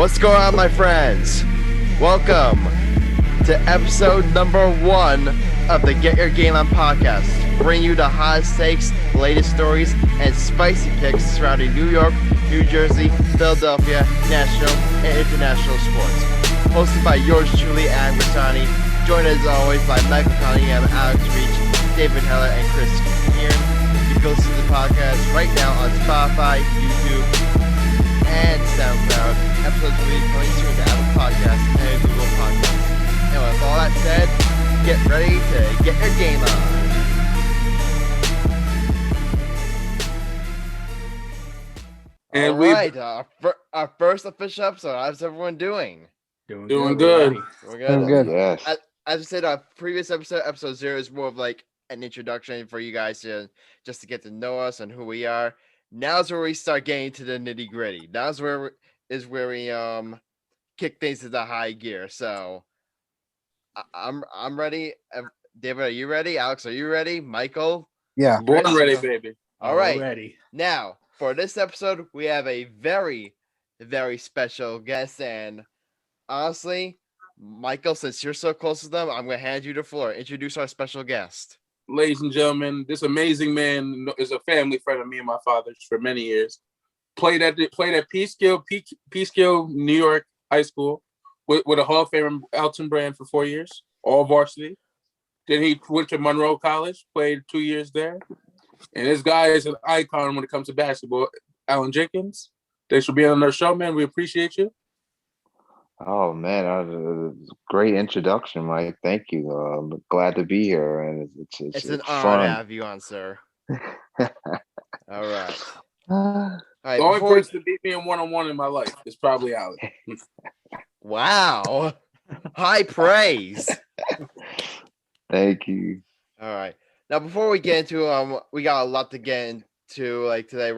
What's going on, my friends? Welcome to episode number 1 of the Get Your Game On podcast, bringing you the hottest takes, latest stories, and spicy picks surrounding New York, New Jersey, Philadelphia, national, and international sports. Hosted by yours truly, Grassani, joined as always by Michael Cunningham, Alex Reich, David Heller, and Chris Kern. You can listen to the podcast right now on Spotify, YouTube, and SoundCloud. Episodes will be coming soon to Apple Podcasts and Google Podcasts. And with all that said, get ready to get your game on. And Alright, our first official episode. How's everyone doing? Doing good. We're good. Good. Yes. As I said, our previous episode 0 is more of like an introduction for you guys to just to get to know us and who we are. Now's where we start getting to the nitty gritty. Now's where we kick things into high gear. So I'm ready. David, are you ready? Alex, are you ready? Michael? Yeah. Born ready, baby. All right. Ready. Now, for this episode, we have a very, very special guest. And honestly, Michael, since you're so close to them, I'm going to hand you the floor. Introduce our special guest. Ladies and gentlemen, this amazing man is a family friend of me and my father's for many years. Played at Peekskill, New York High School with a Hall of Famer, Elton Brand, for 4 years, all varsity. Then he went to Monroe College, played 2 years there. And this guy is an icon when it comes to basketball. Allen Jenkins, thanks for being on our show, man. We appreciate you. Oh man, that was a great introduction, Mike. Thank you. I'm glad to be here, and it's an honor fun. to have you on, sir. All right. Uh, All right. The only person to beat me in one-on-one in my life is probably Allen. Wow. High praise. Thank you. All right. Now, before we get into we got a lot to get into like today.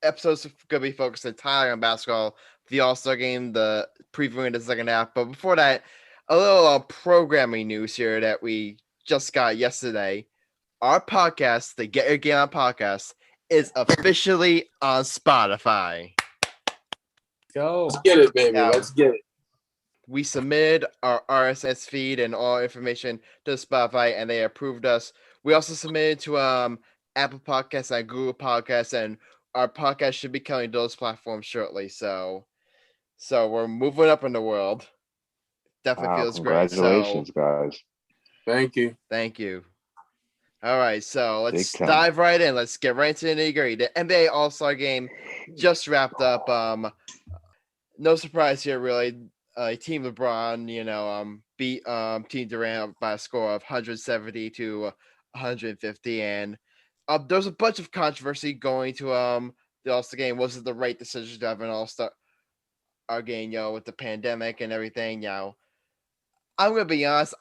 Episodes gonna be focused entirely on basketball, the AllStar Game, the previewing the second half. But before that, a little programming news here that we just got yesterday. Our podcast, the Get Your Game On podcast, is officially on Spotify. Go. Let's get it, baby. Yeah. Let's get it. We submitted our RSS feed and all information to Spotify, and they approved us. We also submitted to Apple Podcasts and Google Podcasts, and our podcast should be coming to those platforms shortly. So we're moving up in the world. Definitely feels great. Congratulations, guys. Thank you. Thank you. All right, so let's Big time. dive right in. Let's get right into the nitty-gritty. The NBA All-Star Game just wrapped up. No surprise here, really. Team LeBron, beat Team Durant by a score of 170 to 150, and there's a bunch of controversy going to the All-Star Game. Was it the right decision to have an All-Star game, with the pandemic and everything? I'm gonna be honest.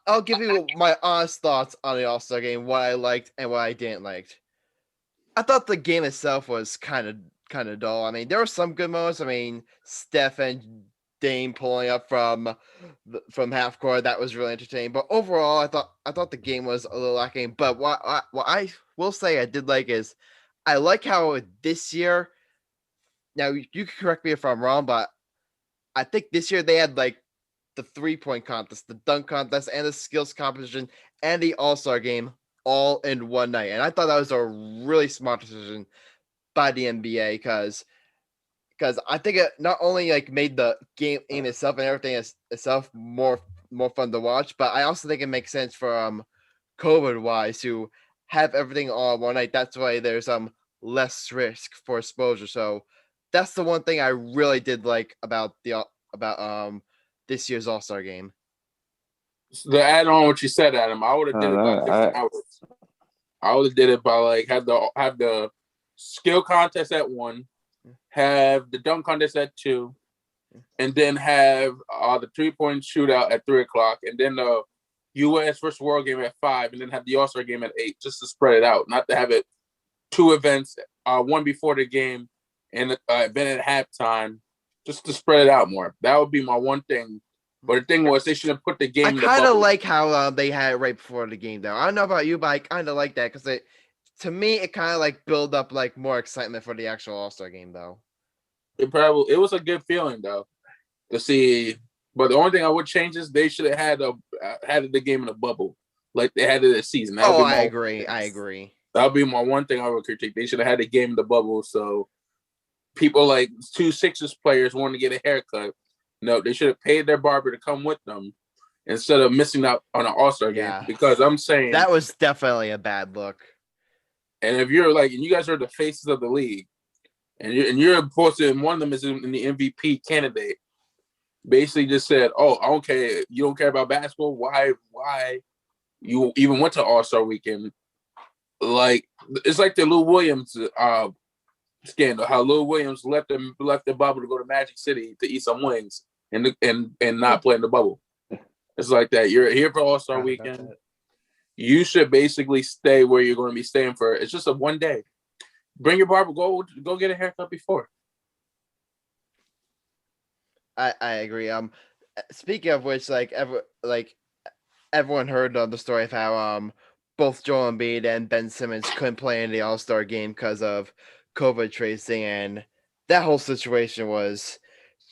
I'll give you my honest thoughts on the All-Star Game, what I liked and what I didn't like. I thought the game itself was kind of dull. I mean, there were some good moments. I mean, Steph and Dame pulling up from half court, that was really entertaining. But overall, I thought the game was a little lacking. But what I will say I did like is I like how this year. Now you can correct me if I'm wrong, but I think this year they had like the 3-point contest, the dunk contest, and the skills competition, and the All-Star Game all in one night. And I thought that was a really smart decision by the NBA because I think it not only like made the game itself and everything itself more fun to watch, but I also think it makes sense for COVID wise to have everything all in one night. That's why there's less risk for exposure. So that's the one thing I really did like about this year's All-Star Game. To add on what you said, Adam, I would have did it by different hours. I would have did it by like have the skill contest at 1, have the dunk contest at 2, and then have the 3-point shootout at 3:00, and then the U.S. versus World Game at 5, and then have the All-Star Game at 8, just to spread it out, not to have it 2 events, one before the game and event at halftime, just to spread it out more. That would be my one thing. But the thing was, they should have put the game. I kind of like how they had it right before the game, though. I don't know about you, but I kind of like that because to me, it kind of like build up like more excitement for the actual All-Star Game, though. it was a good feeling though to see. But the only thing I would change is they should have had the game in a bubble like they had it this season. I agree. That would be my one thing I would critique. They should have had the game in the bubble so people like 2 Sixers players wanting to get a haircut. No, they should have paid their barber to come with them instead of missing out on an All-Star game. Because I'm saying that was definitely a bad look. And if you're like, and you guys are the faces of the league, and you're posted, and one of them is in the MVP candidate, basically just said, "Oh, I don't care. You don't care about basketball. Why you even went to All-Star Weekend?" Like it's like the Lou Williams scandal. How Lou Williams left the bubble to go to Magic City to eat some wings and not play in the bubble. It's like that. You're here for All-Star Weekend. You should basically stay where you're going to be staying for. It's just a one day. Bring your barber. Go get a haircut before. I agree. Speaking of which, everyone heard the story of how both Joel Embiid and Ben Simmons couldn't play in the All-Star game because of COVID tracing, and that whole situation was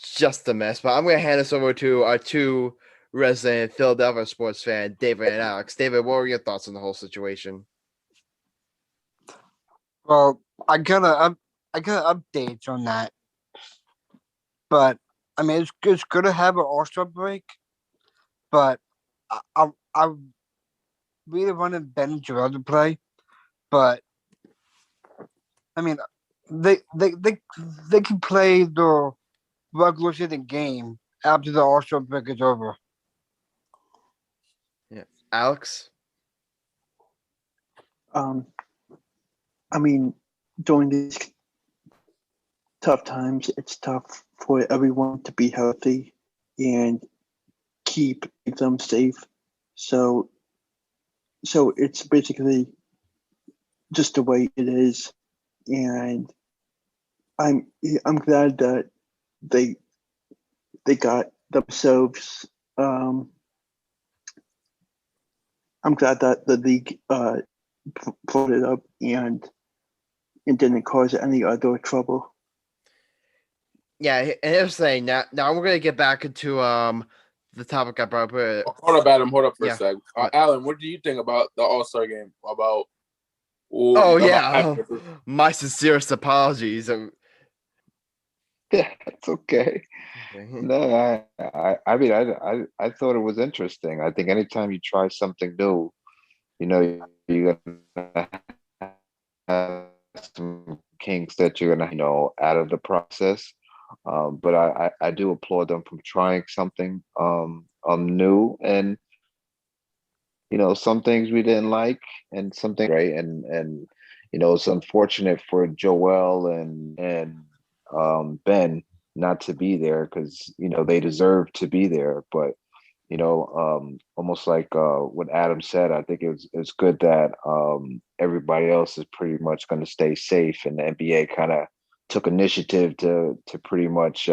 just a mess. But I'm going to hand this over to our two resident Philadelphia sports fan, David and Alex. David, what were your thoughts on the whole situation? Well, I got updates on that, but I mean it's good to have an All-Star break, but I really wanted Ben and Joel to play, but I mean they can play the regular season game after the All-Star break is over. Yeah, Alex. I mean, during these tough times, it's tough for everyone to be healthy and keep them safe. So it's basically just the way it is, and I'm glad that they got themselves. I'm glad that the league brought it up and didn't cause any other trouble. Yeah, and I was saying now we're gonna get back into the topic I brought up. Hold up, Adam. Hold up for a sec. Alan, what do you think about the All-Star game? My sincerest apologies. Yeah, it's okay. No, I mean, I thought it was interesting. I think anytime you try something new, you're gonna have some kinks that you're gonna, out of the process. But I do applaud them from trying something new, and some things we didn't like and something right, and it's unfortunate for Joel and Ben not to be there because they deserve to be there, but almost like what Adam said, I think it's good that everybody else is pretty much going to stay safe, and the NBA kind of took initiative to pretty much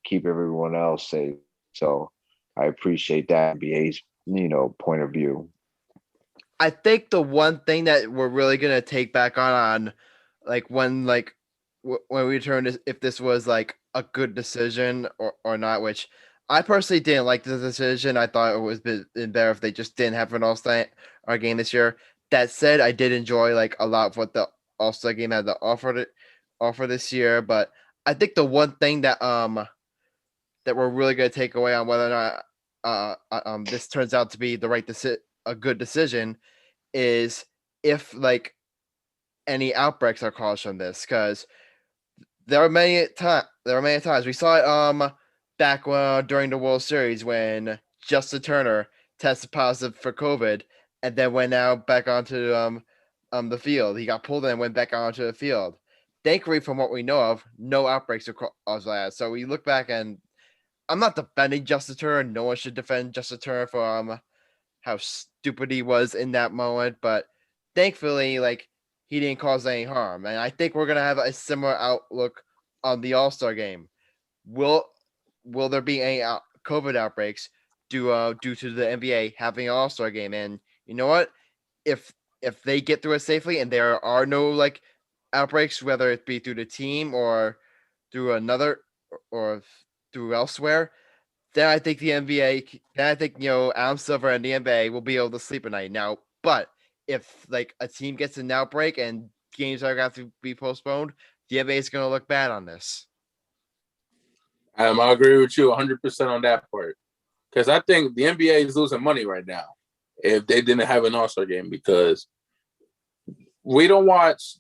keep everyone else safe. So I appreciate that NBA's point of view. I think the one thing that we're really gonna take back on when we return is if this was like a good decision or not, which I personally didn't like the decision. I thought it was been better if they just didn't have an All-Star game this year. That said, I did enjoy a lot of what the All-Star game had to offer this year. But I think the one thing that that we're really going to take away on whether or not this turns out to be a good decision is if any outbreaks are caused from this, because there are many times we saw it back during the World Series when Justin Turner tested positive for COVID and then went out back onto the field. He got pulled in and went back onto the field. Thankfully, from what we know of, no outbreaks are caused by that. So we look back, and I'm not defending Justin Turner. No one should defend Justin Turner for how stupid he was in that moment. But thankfully, he didn't cause any harm. And I think we're gonna have a similar outlook on the All-Star game. Will there be any COVID outbreaks due to the NBA having an All-Star game? And you know what? If they get through it safely and there are no outbreaks, whether it be through the team or through another or through elsewhere, then I think the NBA, then I think Adam Silver and the NBA will be able to sleep at night now. But if like a team gets an outbreak and games are going to be postponed, the NBA is going to look bad on this. I agree with you 100% on that part. Because I think the NBA is losing money right now if they didn't have an All-Star game, because we don't watch.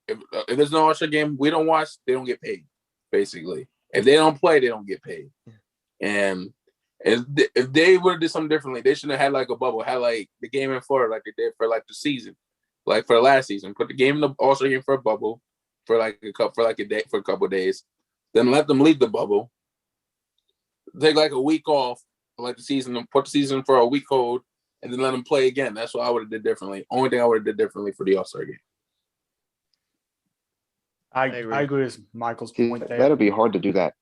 If there's no All-Star game, we don't watch. They don't get paid, basically. If they don't play, they don't get paid. And if they would have did something differently, they shouldn't have had like a bubble, had like the game in Florida like they did for like the season, like for the last season. Put the game in the All-Star game for a bubble for like a couple of days, then let them leave the bubble. Take like a week off, like the season, put the season for a week hold, and then let them play again. That's what I would have did differently. Only thing I would have did differently for the All-Star game. I agree with Michael's point there. That'll be hard to do that.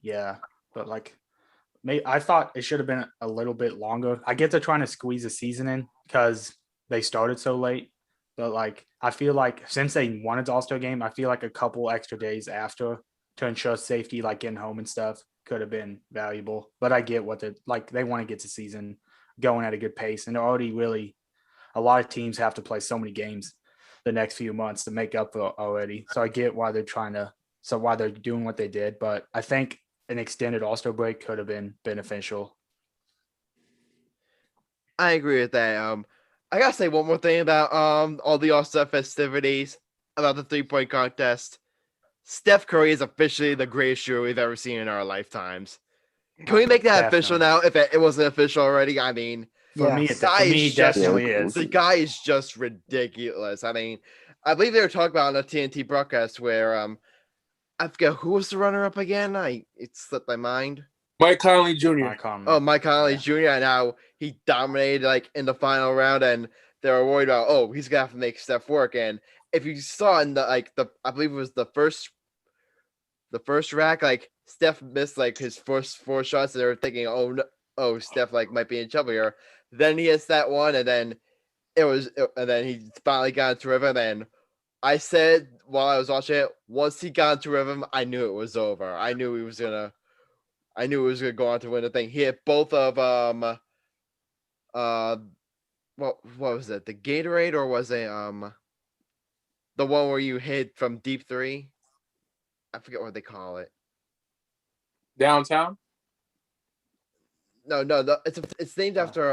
Yeah, but like, I thought it should have been a little bit longer. I get they're trying to squeeze a season in because they started so late. But like, I feel like since they wanted the All-Star game, I feel like a couple extra days after to ensure safety, like getting home and stuff, could have been valuable. But I get what they want to get the season going at a good pace, and they're already really a lot of teams have to play so many games the next few months to make up for already. So I get why why they're doing what they did. But I think an extended All-Star break could have been beneficial. I agree with that. I gotta say one more thing about all the All-Star festivities, about the 3-point contest. Steph Curry is officially the greatest shooter we've ever seen in our lifetimes. Can we make that official now? If it wasn't official already, I mean, for me, it definitely is. The guy is just ridiculous. I mean, I believe they were talking about on the TNT broadcast where I forget who was the runner-up again. It slipped my mind. Mike Conley Jr. Mike Conley Jr. And how he dominated like in the final round, and they were worried about he's gonna have to make Steph work. And if you saw in the I believe it was the first rack, like Steph missed like his first 4 shots, and they were thinking, Steph like might be in trouble here. Then he hits that one, and then and then he finally got into rhythm. And I said while I was watching it, once he got into rhythm, I knew it was over. I knew he was gonna go on to win the thing. He hit both of what was it? The Gatorade, or was it the one where you hit from deep 3? I forget what they call it. Downtown? No, it's named after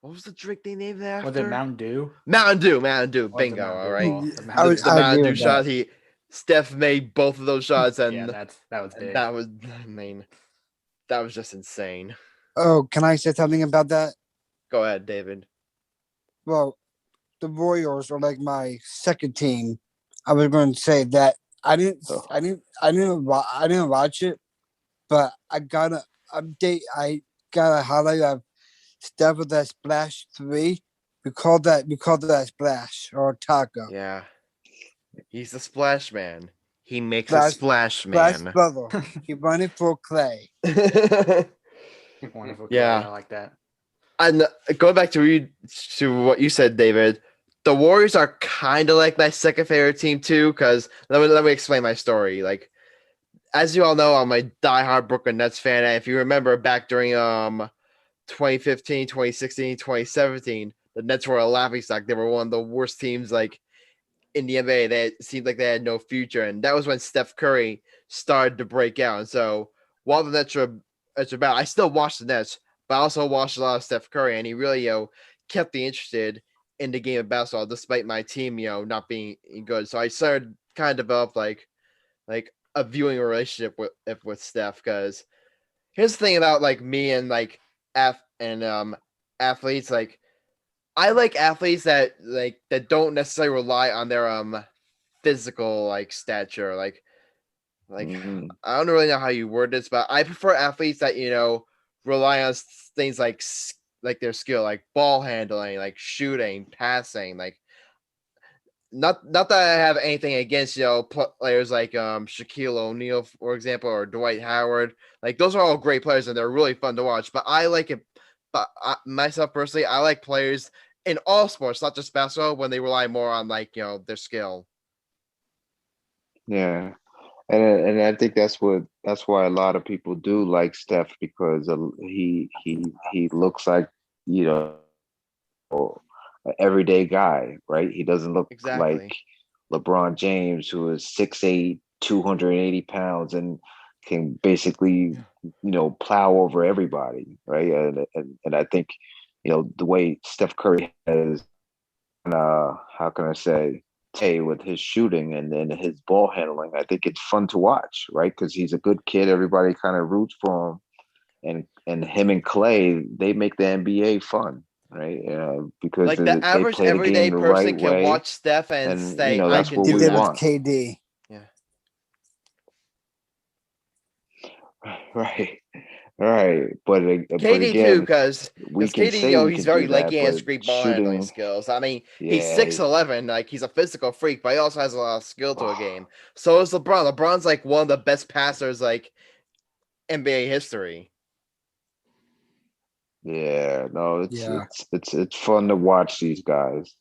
what was the drink they named it after? Was it Mountain Dew? Mountain Dew. Bingo. All right. The Mountain Dew shot. Steph made both of those shots, and yeah, that was big. That was just insane. Oh, can I say something about that? Go ahead, David. Well, the Warriors are like my second team. I was going to say that I didn't watch it, but I got a update. I got a highlight of Steph with that splash 3. We call that splash or taco. Yeah, he's the splash man. He makes a splash man. Splash brother. He run it for Clay. Yeah, I like that. And going back to what you said, David, the Warriors are kind of like my second favorite team too. Because let me explain my story. Like, as you all know, I'm a diehard Brooklyn Nets fan, and if you remember back during 2015, 2016, 2017, the Nets were a laughingstock. They were one of the worst teams like in the NBA. They seemed like they had no future, and that was when Steph Curry started to break out. And so while the Nets were about, I still watched the Nets, but I also watched a lot of Steph Curry, and he really kept me interested in the game of basketball, despite my team not being good. So I started kind of develop like a viewing relationship with Steph. Because here's the thing about like me and like athletes, like I like athletes that don't necessarily rely on their physical like stature, like I don't really know how you word this, but I prefer athletes that rely on things like their skill, like ball handling, like shooting, passing, like not that I have anything against players like Shaquille O'Neal, for example, or Dwight Howard. Like those are all great players and they're really fun to watch. But I like it. But myself personally, I like players in all sports, not just basketball, when they rely more on their skill. Yeah, And I think that's why a lot of people do like Steph, because he looks like, you know, an everyday guy, right? He doesn't look like Exactly. LeBron James, who is 6'8", 280 pounds, and can basically, plow over everybody, right? And I think, the way Steph Curry has, how can I say, with his shooting and then his ball handling, I think it's fun to watch, right? Because he's a good kid. Everybody kind of roots for him, and him and Clay, they make the NBA fun, right? Because Like the they average play the everyday game the right person can way, watch Steph and and say, "I that's can what He do we did with that." want. KD. Yeah. Right, right. But KD too, again, because we can KD, say we he's can do very that, leggy and has but great ball handling shooting, skills. I mean, he's yeah. 6'11", like he's a physical freak, but he also has a lot of skill to a game. So is LeBron. LeBron's like one of the best passers like NBA history. Yeah, no, Yeah. it's fun to watch these guys.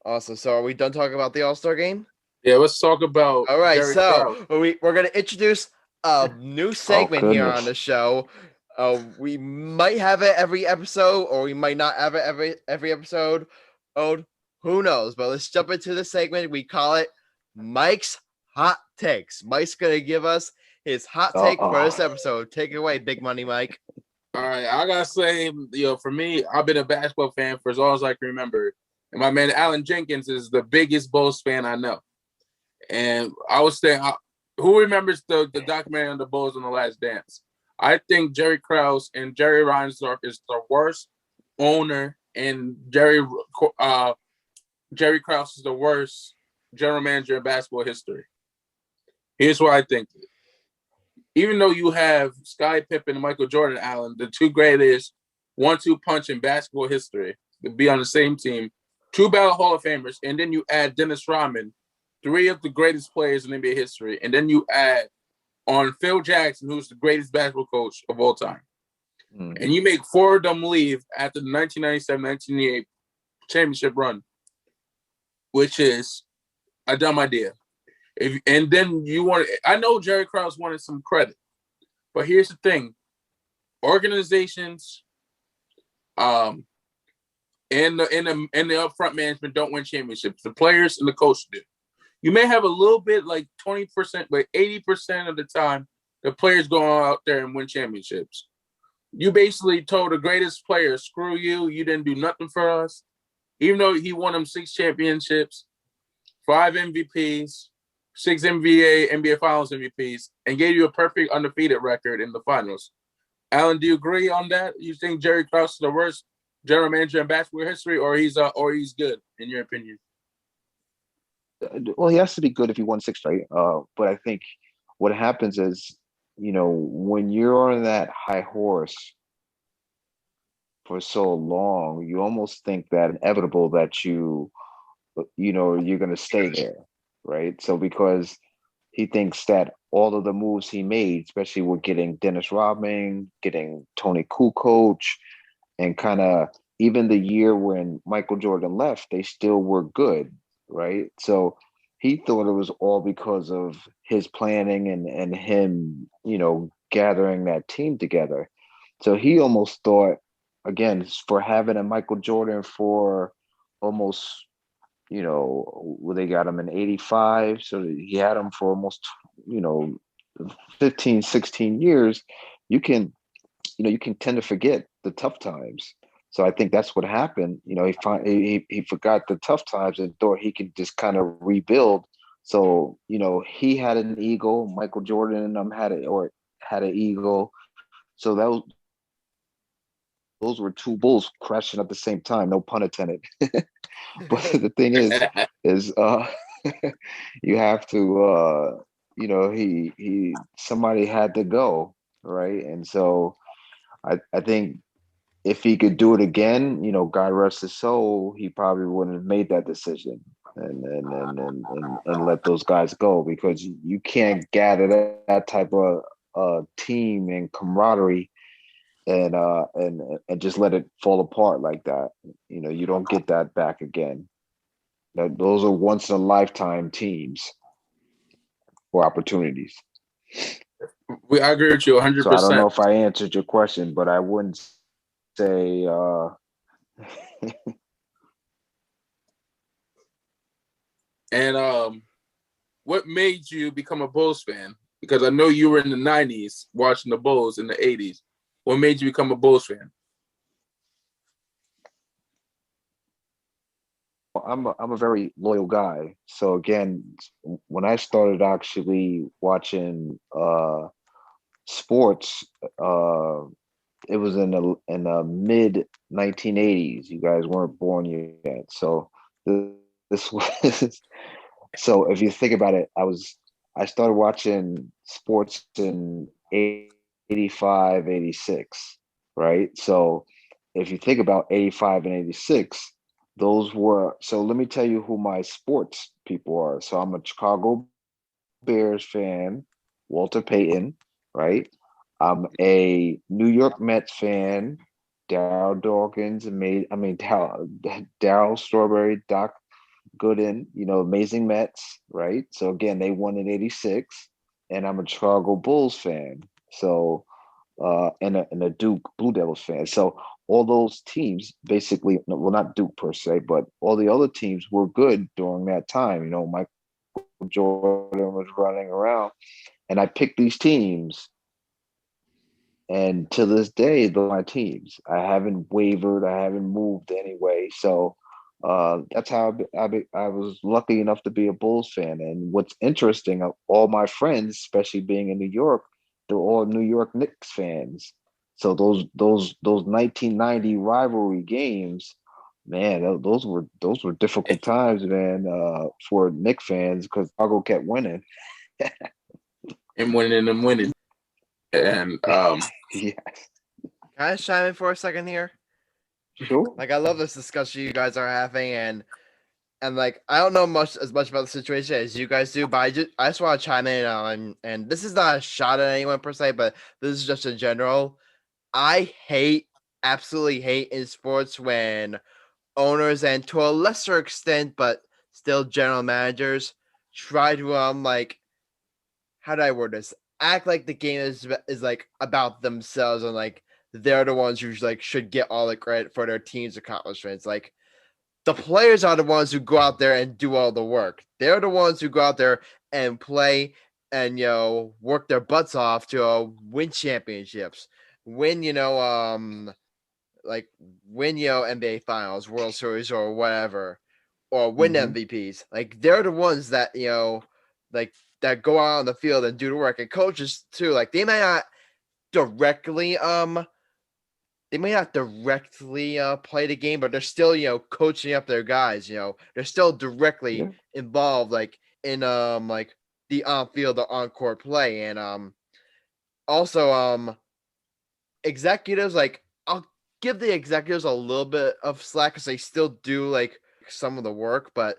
Awesome. So are we done talking about the All-Star game? Yeah, let's talk about All right. Jerry Krause. So we're gonna introduce a new segment here on goodness. the show. We might have it every episode, or we might not have it every episode. Oh, who knows? But let's jump into the segment. We call it Mike's Hot Takes. Mike's gonna give us his hot take for this episode. Take it away, Big Money Mike. All right, I gotta say, for me, I've been a basketball fan for as long as I can remember, and my man Allen Jenkins is the biggest Bulls fan I know. And I was saying, who remembers the documentary on the Bulls on The Last Dance? I think Jerry Krause and Jerry Reinsdorf is the worst owner, and Jerry Krause is the worst general manager in basketball history. Here's what I think. Even though you have Scottie Pippen and Michael Jordan, Allen, the two greatest 1-2 punch in basketball history, to be on the same team, two Battle Hall of Famers, and then you add Dennis Rodman, three of the greatest players in NBA history, and then you add on Phil Jackson, who's the greatest basketball coach of all time. Mm-hmm. And you make four of them leave after the 1997-1998 championship run, which is a dumb idea. And then I know Jerry Krause wanted some credit, but here's the thing: organizations, and the upfront management don't win championships. The players and the coach do. You may have a little bit, like 20%, but 80% of the time, the players go out there and win championships. You basically told the greatest player, "Screw you! You didn't do nothing for us," even though he won them 6 championships, 5 MVPs. 6 NBA Finals MVPs, and gave you a perfect undefeated record in the finals. Allen, do you agree on that? You think Jerry Krause is the worst general manager in basketball history, or he's good in your opinion? Well, he has to be good if he won 6 straight. But I think what happens is, when you're on that high horse for so long, you almost think that inevitable that you're going to stay there. Right. So because he thinks that all of the moves he made, especially with getting Dennis Rodman, getting Tony Kukoc, and kind of even the year when Michael Jordan left, they still were good. Right. So he thought it was all because of his planning and him, gathering that team together. So he almost thought, again, for having a Michael Jordan for almost, they got him in 85. So he had him for almost, 15, 16 years. You can tend to forget the tough times. So I think that's what happened. He forgot the tough times and thought he could just kind of rebuild. So, he had an ego. Michael Jordan had an ego. So those were two bulls crashing at the same time. No pun intended. But the thing is you have to he somebody had to go, right? And so I think if he could do it again, God rest his soul, he probably wouldn't have made that decision and let those guys go, because you can't gather that type of team and camaraderie and just let it fall apart like that. You don't get that back again. Those are once in a lifetime teams. for opportunities. I agree with you 100%. So I don't know if I answered your question, but I wouldn't say And what made you become a Bulls fan? Because I know you were in the 90s watching the Bulls in the 80s. What made you become a Bulls fan? I'm a very loyal guy. So again, when I started actually watching sports, it was in the mid 1980s. You guys weren't born yet, so this was. So if you think about it, I started watching sports in 85, 86, right? So if you think about 85 and 86, those were, so let me tell you who my sports people are. So I'm a Chicago Bears fan, Walter Payton, right? I'm a New York Mets fan, Darryl Dawkins, Darryl Strawberry, Doc Gooden, amazing Mets, right? So again, they won in '86, and I'm a Chicago Bulls fan. So and a Duke Blue Devils fan. So all those teams basically, well, not Duke per se, but all the other teams were good during that time. Michael Jordan was running around, and I picked these teams. And to this day, they're my teams. I haven't wavered. I haven't moved anyway. So that's how I was lucky enough to be a Bulls fan. And what's interesting, all my friends, especially being in New York, they're all New York Knicks fans. So those 1990 rivalry games, man, those were difficult times, man, for Knicks fans because Chicago kept winning. And winning. And Yes. Can I chime in for a second here? Sure. Like, I love this discussion you guys are having, and like, I don't know as much about the situation as you guys do, but I just want to chime in and this is not a shot at anyone per se, but this is just in general. I absolutely hate in sports when owners and to a lesser extent, but still general managers try to like, how do I word this? Act like the game is like about themselves and like they're the ones who like should get all the credit for their team's accomplishments. Like, the players are the ones who go out there and do all the work. They're the ones who go out there and play and work their butts off to win championships, win win NBA Finals, World Series, or whatever, or win MVPs. Like, they're the ones that like that go out on the field and do the work. And coaches too. Like, they may not directly play the game, but they're still coaching up their guys. They're still directly involved, like in like the on field or on court play, and also executives. Like, I'll give the executives a little bit of slack because they still do like some of the work, but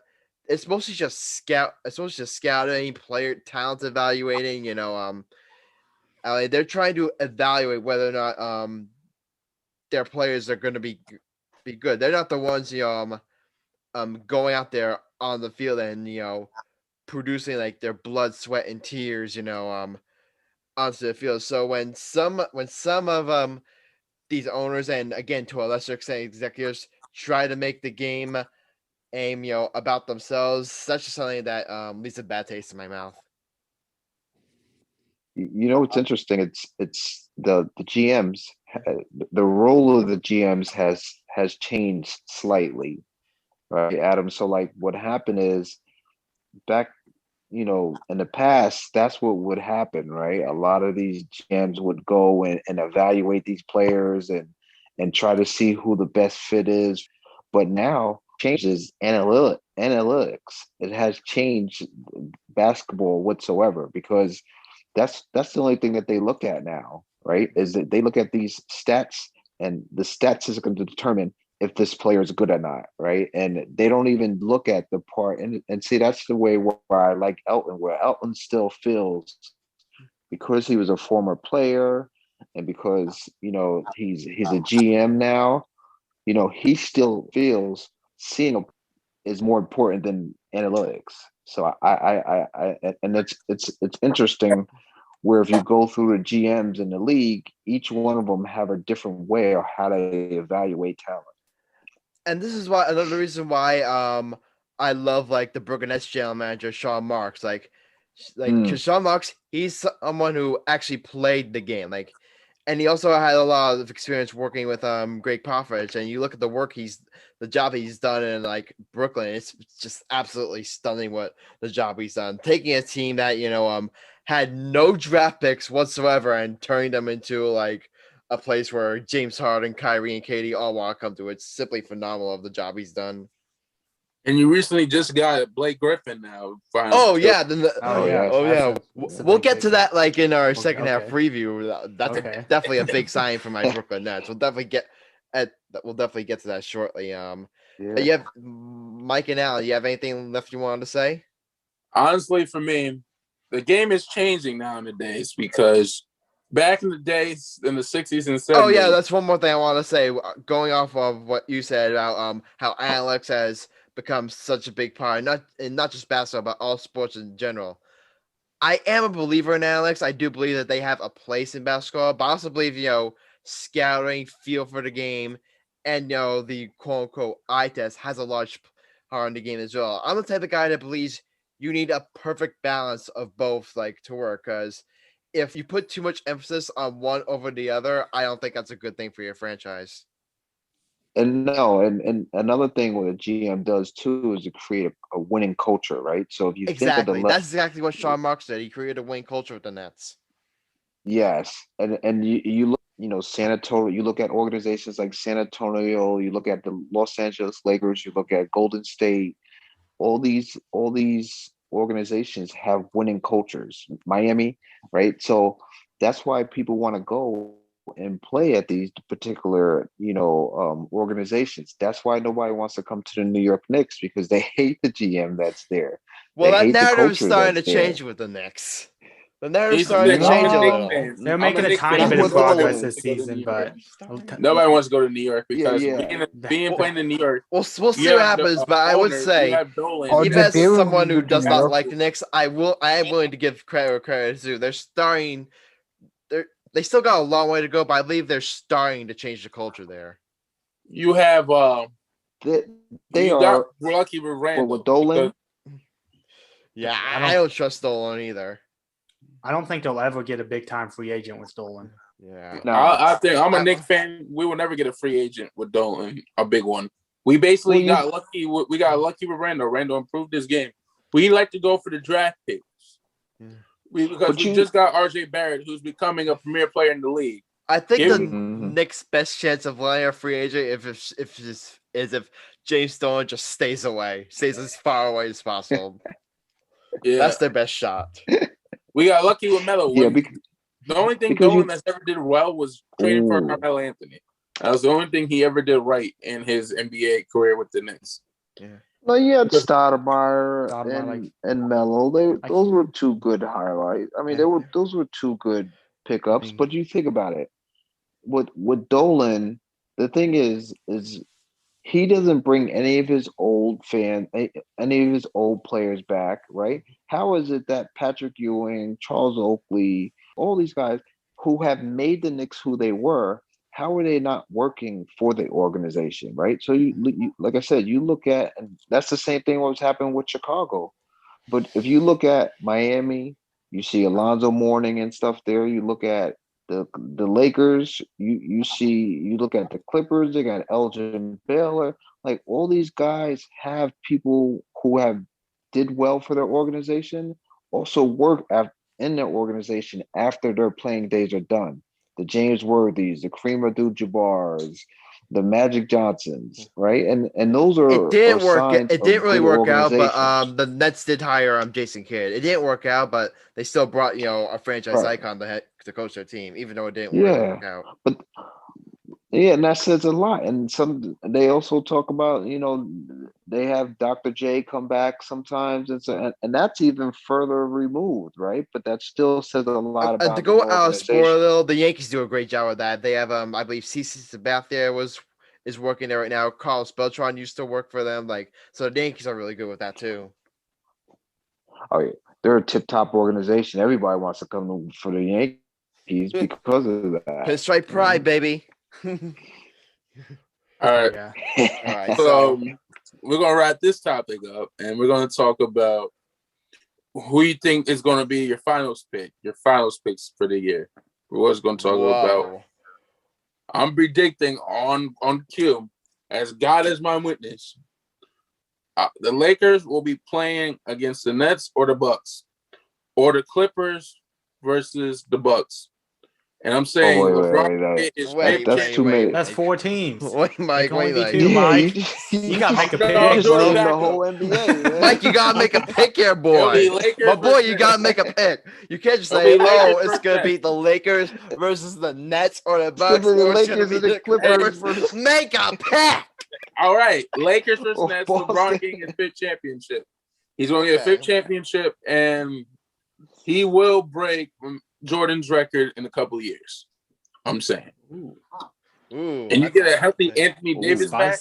it's mostly just scouting, player talent evaluating. They're trying to evaluate whether or not their players are going to be good. They're not the ones going out there on the field and producing like their blood, sweat, and tears onto the field. So when some of these owners and again to a lesser extent executives try to make the game aim about themselves, that's just something that leaves a bad taste in my mouth. It's interesting. It's the GMs. The role of the GMs has changed slightly, right, Adam? So like, what happened is back, in the past, that's what would happen, right? A lot of these GMs would go and evaluate these players and try to see who the best fit is. But now changes analytics. It has changed basketball whatsoever because that's the only thing that they look at now, right? Is that they look at these stats, and the stats is going to determine if this player is good or not, right? And they don't even look at the part. And see, that's the way where I like Elton, where Elton still feels, because he was a former player and because he's a GM now, he still feels seeing is more important than analytics. So and it's interesting where if you go through the GMs in the league, each one of them have a different way of how they evaluate talent. And this is why another reason why I love like the Brooklyn Nets general manager Sean Marks, because Sean Marks, he's someone who actually played the game, and he also had a lot of experience working with Greg Popovich. And you look at the job he's done in like Brooklyn, it's just absolutely stunning what the job he's done, taking a team that had no draft picks whatsoever and turning them into like a place where James Harden, Kyrie, and Katie all want to come to. It's simply phenomenal of the job he's done. And you recently just got Blake Griffin now. Oh yeah, We'll get to that like in our second half preview. That's definitely a big sign for my Brooklyn Nets. We'll definitely get to that shortly. But you have Mike and Al. You have anything left you wanted to say? Honestly, for me, the game is changing nowadays because back in the days in the 60s and 70s. Oh yeah, that's one more thing I want to say. Going off of what you said about how analytics has become such a big part, not just basketball, but all sports in general. I am a believer in analytics. I do believe that they have a place in basketball, but I also believe, scouting, feel for the game, and, the quote-unquote eye test has a large part in the game as well. I'm the type of guy that believes you need a perfect balance of both, to work, because if you put too much emphasis on one over the other, I don't think that's a good thing for your franchise. And another thing what a GM does too is to create a winning culture, right? So if you think of that's exactly what Sean Marks did. He created a winning culture with the Nets. Yes, and you look, San Antonio. You look at organizations like San Antonio. You look at the Los Angeles Lakers. You look at Golden State. All these organizations have winning cultures. Miami, right? So that's why people want to go and play at these particular, organizations. That's why nobody wants to come to the New York Knicks, because they hate the GM that's there. Well, that narrative is starting to change with the Knicks. The narrative is starting to change a little. They're making a tiny bit of progress this season, but nobody wants to go to New York because being playing in New York. We'll see what happens, but I would say, even as someone who does not like the Knicks, I am willing to give credit where credit is due. They're starting. They still got a long way to go, but I believe they're starting to change the culture there. You have they are lucky with Randall. With Dolan. Yeah, I don't trust Dolan either. I don't think they'll ever get a big time free agent with Dolan. Yeah, no, I think I'm a Knicks fan. We will never get a free agent with Dolan, a big one. We basically got lucky. We got lucky with Randall. Randall improved his game. We like to go for the draft picks. Yeah. We just got RJ Barrett, who's becoming a premier player in the league. I think the Knicks' best chance of landing a free agent if James Dolan just stays as far away as possible. Yeah, that's their best shot. We got lucky with Melo. Yeah, the only thing Dolan has ever did well was trading for Carmelo Anthony. That was the only thing he ever did right in his NBA career with the Knicks. Yeah. Well, you had Stoudemire and Melo. Those were two good highlights. I mean, those were two good pickups. But you think about it, with Dolan, the thing is he doesn't bring any of his old players back, right? How is it that Patrick Ewing, Charles Oakley, all these guys who have made the Knicks who they were, how are they not working for the organization, right? So you like I said, you look at, and that's the same thing what was happening with Chicago. But if you look at Miami, you see Alonzo Mourning and stuff there. You look at the Lakers, you look at the Clippers, they got Elgin Baylor. Like all these guys have people who have did well for their organization, also work in their organization after their playing days are done. The James Worthies, the Kareem Abdul-Jabbars, the Magic Johnsons, right? And those are it didn't work. It didn't really work out, but the Nets did hire Jason Kidd. It didn't work out, but they still brought a franchise icon to coach their team, even though it didn't work out. But and that says a lot. And they also talk about they have Dr. J come back sometimes, and that's even further removed, right? But that still says a lot about to go out of sport a little. The Yankees do a great job with that. They have I believe CC Sabathia is working there right now. Carlos Beltran used to work for them. So the Yankees are really good with that too. Oh yeah, they're a tip-top organization. Everybody wants to come for the Yankees because of that. Pinstripe pride, baby. All right. Yeah. All right, So we're gonna wrap this topic up, and we're gonna talk about who you think is gonna be your finals picks for the year. We're just gonna talk about. I'm predicting on cue, as God is my witness, the Lakers will be playing against the Nets or the Bucks, or the Clippers versus the Bucks. And I'm saying that's too many. That's 4 teams. Wait, Mike, Can only wait, be two, Mike. You gotta make a pick. You just named the whole NBA. Man. Mike, you gotta make a pick here, boy. My boy, you gotta make a pick. You can't just say, "Oh, it's gonna be the Lakers versus the Nets or the Bucks." The Lakers and the Clippers. Make a pick. All right, Lakers versus Nets. LeBron getting his 5th championship. He's going to get a 5th championship, and he will break Jordan's record in a couple of years. I'm saying. Ooh, and you get a healthy Anthony Davis back,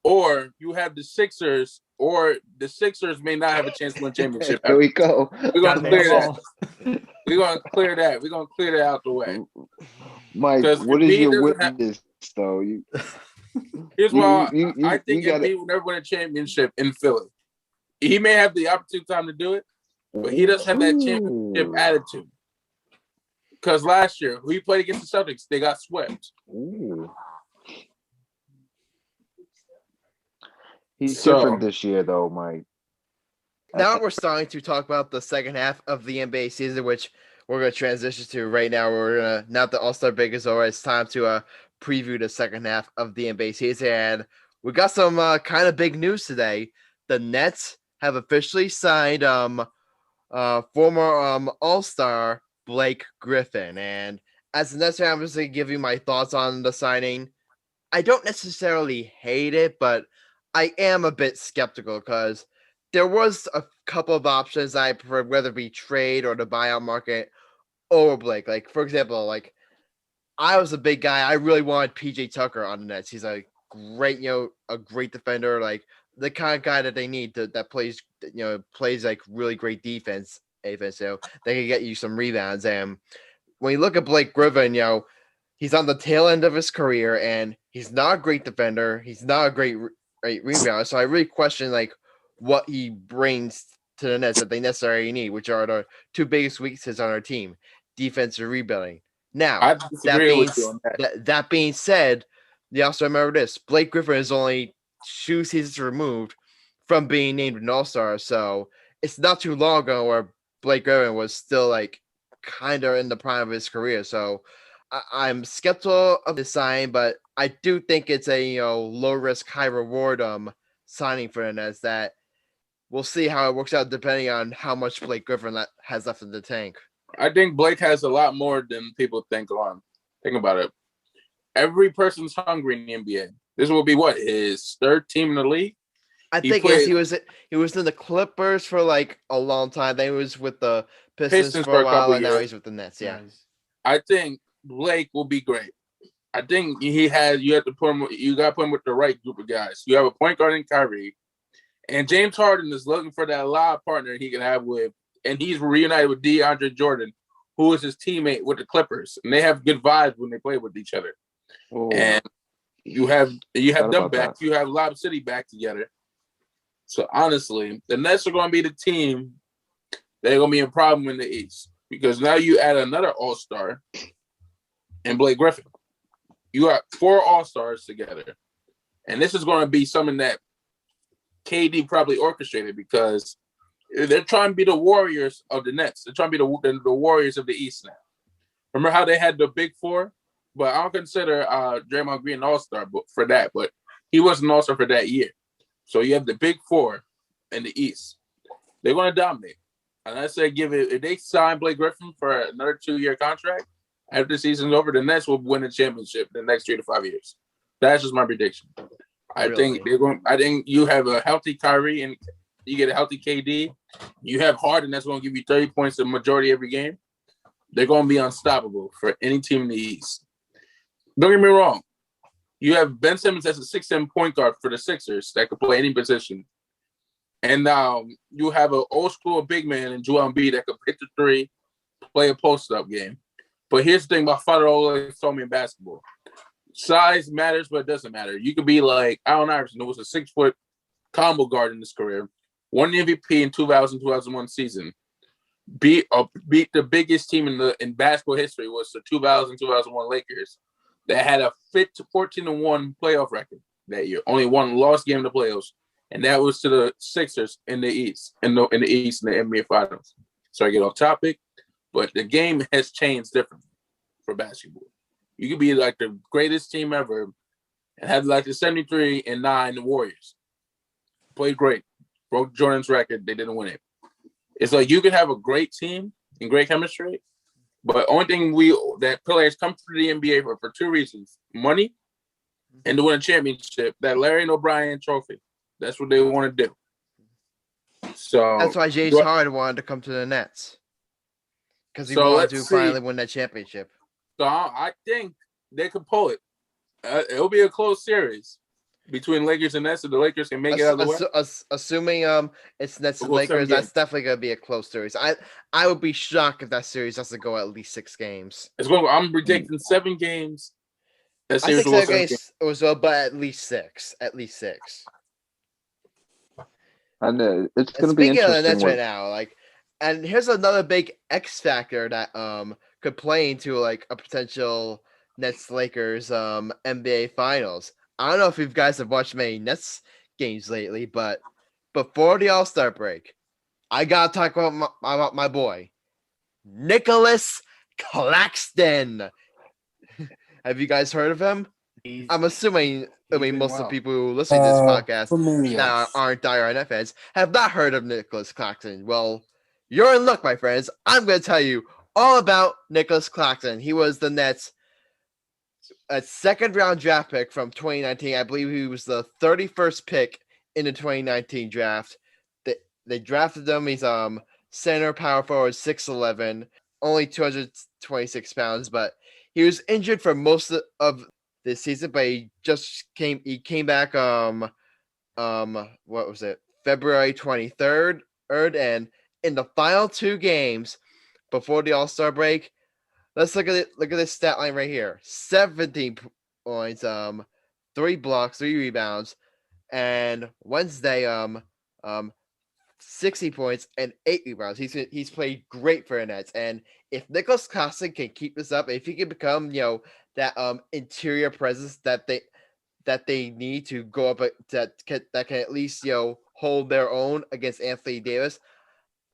or you have the Sixers, or the Sixers may not have a chance to win championship. There we go. We're gonna clear that. We're gonna clear that. We're gonna clear that out the way. Mike, what is your witness, though? Here's why I think Embiid will never win a championship in Philly. He may have the opportune time to do it, but he doesn't have that championship attitude. Because last year, who he played against the Celtics, they got swept. Ooh. He's different this year, though, Mike. Now we're starting to talk about the second half of the NBA season, which we're going to transition to right now. Now that the All-Star break is over, it's time to preview the second half of the NBA season. And we got some kind of big news today. The Nets have officially signed former All-Star Blake Griffin. And as the Nets fan, I'm just going to give you my thoughts on the signing. I don't necessarily hate it, but I am a bit skeptical because there was a couple of options I preferred, whether it be trade or the buyout market over Blake. Like, for example, I was a big guy. I really wanted PJ Tucker on the Nets. He's a great defender, like the kind of guy that they need that plays like really great defense, so they can get you some rebounds. And when you look at Blake Griffin, he's on the tail end of his career, and he's not a great defender. He's not a great rebounder. So I really question what he brings to the Nets that they necessarily need, which are the two biggest weaknesses on our team: defense and rebounding. Now, that being said, you also remember this: Blake Griffin is only 2 seasons removed from being named an All-Star, so it's not too long ago where Blake Griffin was still kind of in the prime of his career. So I'm skeptical of the sign, but I do think it's a low risk, high reward signing for the Nets. That we'll see how it works out depending on how much Blake Griffin has left in the tank. I think Blake has a lot more than people think on. Think about it. Every person's hungry in the NBA. This will be his 3rd team in the league. I think he was in the Clippers for a long time. Then he was with the Pistons for a while, and now he's with the Nets. Yeah, I think Blake will be great. I think you got to put him with the right group of guys. You have a point guard in Kyrie, and James Harden is looking for that live partner he can have with, and he's reunited with DeAndre Jordan, who is his teammate with the Clippers, and they have good vibes when they play with each other. Oh. And you have them back. You have Lob City back together. So honestly, the Nets are going to be the team they're going to be a problem in the East, because now you add another All-Star and Blake Griffin. You got 4 All-Stars together, and this is going to be something that KD probably orchestrated, because they're trying to be the Warriors of the Nets. They're trying to be the Warriors of the East now. Remember how they had the Big Four? But I don't consider Draymond Green an All-Star for that, but he was an All-Star for that year. So you have the Big Four in the East. They're going to dominate. And I say if they sign Blake Griffin for another 2-year contract, after the season's over, the Nets will win a championship in the next 3 to 5 years. That's just my prediction. I think you have a healthy Kyrie and you get a healthy KD. You have Harden that's going to give you 30 points the majority every game. They're going to be unstoppable for any team in the East. Don't get me wrong. You have Ben Simmons as a 6'10" point guard for the Sixers that could play any position. And now you have an old school big man in Joel Embiid that could hit the three, play a post-up game. But here's the thing my father always told me in basketball. Size matters, but it doesn't matter. You could be like Allen Iverson, who was a 6-foot combo guard in his career, won the MVP in 2000-2001 season, beat the biggest team in basketball history, was the 2000-2001 Lakers, that had a 14-1 playoff record that year. Only one lost game in the playoffs, and that was to the Sixers in the East, in the NBA Finals. So I get off topic, but the game has changed differently for basketball. You could be like the greatest team ever and have like the 73-9 Warriors. Played great. Broke Jordan's record. They didn't win it. It's like you could have a great team and great chemistry, but only thing that players come to the NBA for two reasons: money and to win a championship. That Larry O'Brien trophy. That's what they want to do. So that's why James Harden wanted to come to the Nets, because he wanted to finally win that championship. So I think they could pull it. It'll be a close series between Lakers and Nets, and the Lakers can make it out of the West. Assuming it's Nets and Lakers, that's definitely going to be a close series. I would be shocked if that series doesn't go at least 6 games. I'm predicting 7 games. I think 7 games was well, but at least 6. At least 6. And it's going to be interesting. Speaking of the Nets right now, and here's another big X factor that could play into like a potential Nets Lakers NBA Finals. I don't know if you guys have watched many Nets games lately, but before the AllStar break, I gotta talk about my boy, Nicholas Claxton. Have you guys heard of him? I'm assuming most of the people who listen to this podcast that aren't dire Net fans have not heard of Nicholas Claxton. Well, you're in luck, my friends. I'm going to tell you all about Nicholas Claxton. He was the Nets' a second-round draft pick from 2019. I believe he was the 31st pick in the 2019 draft. They drafted him. He's center, power forward, 6'11", only 226 pounds, but he was injured for most of this season, but he came back what was it, February 23rd, and in the final 2 games before the All-Star break, let's look at this stat line right here. 17 points, 3 blocks, 3 rebounds, and Wednesday 60 points and 8 rebounds. He's played great for the Nets, and if Nicholas Claxton can keep this up, if he can become that interior presence that they need to go up that can at least hold their own against Anthony Davis,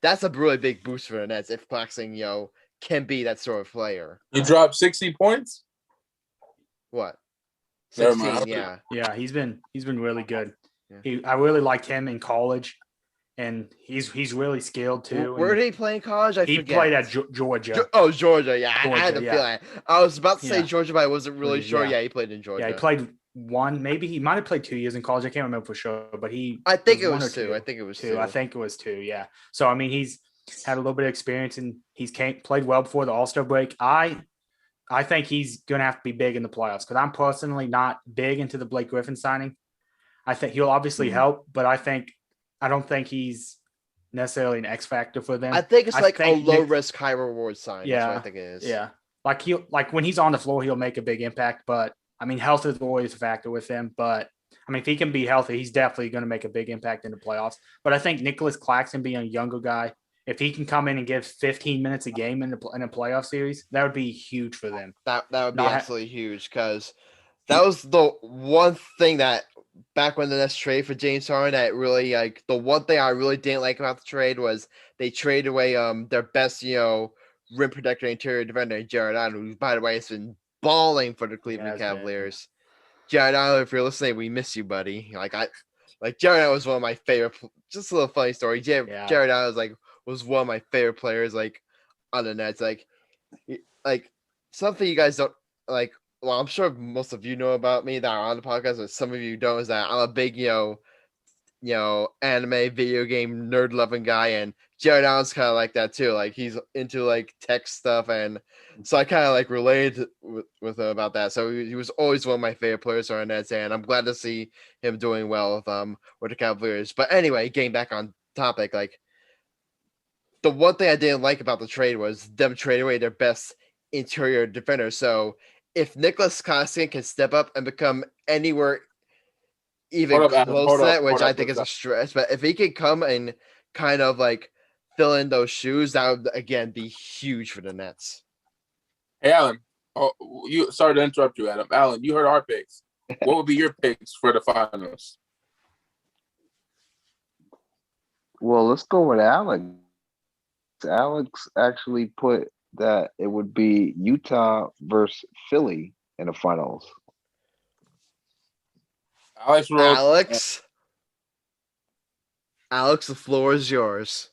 that's a really big boost for the Nets if Claxton can be that sort of player. He dropped 60 points. What? 16, yeah. Yeah, he's been really good. Yeah. I really liked him in college, and he's really skilled too. Where did he play in college? He played at Georgia. Georgia. Yeah, Georgia, I had the feeling. I was about to say Georgia, but I wasn't really sure. Yeah, he played in Georgia. Yeah, he played 1. Maybe he might have played 2 years in college. I can't remember for sure, but I think it was 2. I think it was 2. I think it was 2. Yeah. So I mean, he's had a little bit of experience, and he's played well before the All-Star break. I think he's going to have to be big in the playoffs, because I'm personally not big into the Blake Griffin signing. I think he'll obviously help, but I don't think he's necessarily an X factor for them. I think it's a low risk, high reward sign. Yeah, that's what I think it is. Yeah, like when he's on the floor, he'll make a big impact. But I mean, health is always a factor with him. But I mean, if he can be healthy, he's definitely going to make a big impact in the playoffs. But I think Nicholas Claxton, being a younger guy, if he can come in and give 15 minutes a game in a playoff series, that would be huge for them. That would be absolutely huge, because that was the one thing that back when the Nets trade for James Harden, that really the one thing I really didn't like about the trade was they traded away their best rim protector, interior defender, Jared Allen, who by the way has been balling for the Cleveland Cavaliers. Jared Allen, if you're listening, we miss you, buddy. Jared Allen was one of my favorite. Just a little funny story. Jared Allen was one of my favorite players on the Nets. Something you guys don't like. Well, I'm sure most of you know about me that are on the podcast, but some of you don't, is that I'm a big, anime, video game, nerd loving guy. And Jared Allen's kind of like that too. Like he's into like tech stuff, and so I kind of like related with him about that. So he was always one of my favorite players on the Nets, and I'm glad to see him doing well with the Cavaliers. But anyway, getting back on topic, like the one thing I didn't like about the trade was them trading away their best interior defender. So if Nicholas Clarkson can step up and become anywhere even close to that, which I think is a stretch, but if he can come and kind of like fill in those shoes, that would again be huge for the Nets. Hey, Alan. Oh, sorry to interrupt you, Adam. Alan, you heard our picks. What would be your picks for the finals? Well, let's go with Alex. Alex actually put that it would be Utah versus Philly in the finals. Alex, the floor is yours.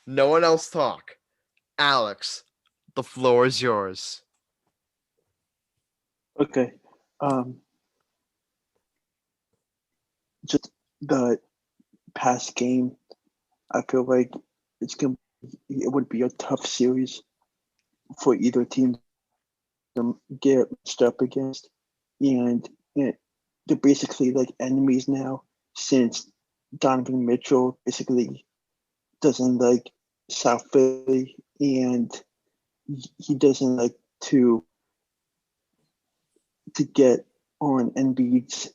No one else talk. Alex, the floor is yours. Okay. Just the past game, I feel like it would be a tough series for either team to get matched up against, and they're basically like enemies now since Donovan Mitchell basically doesn't like South Philly, and he doesn't like to get on Embiid's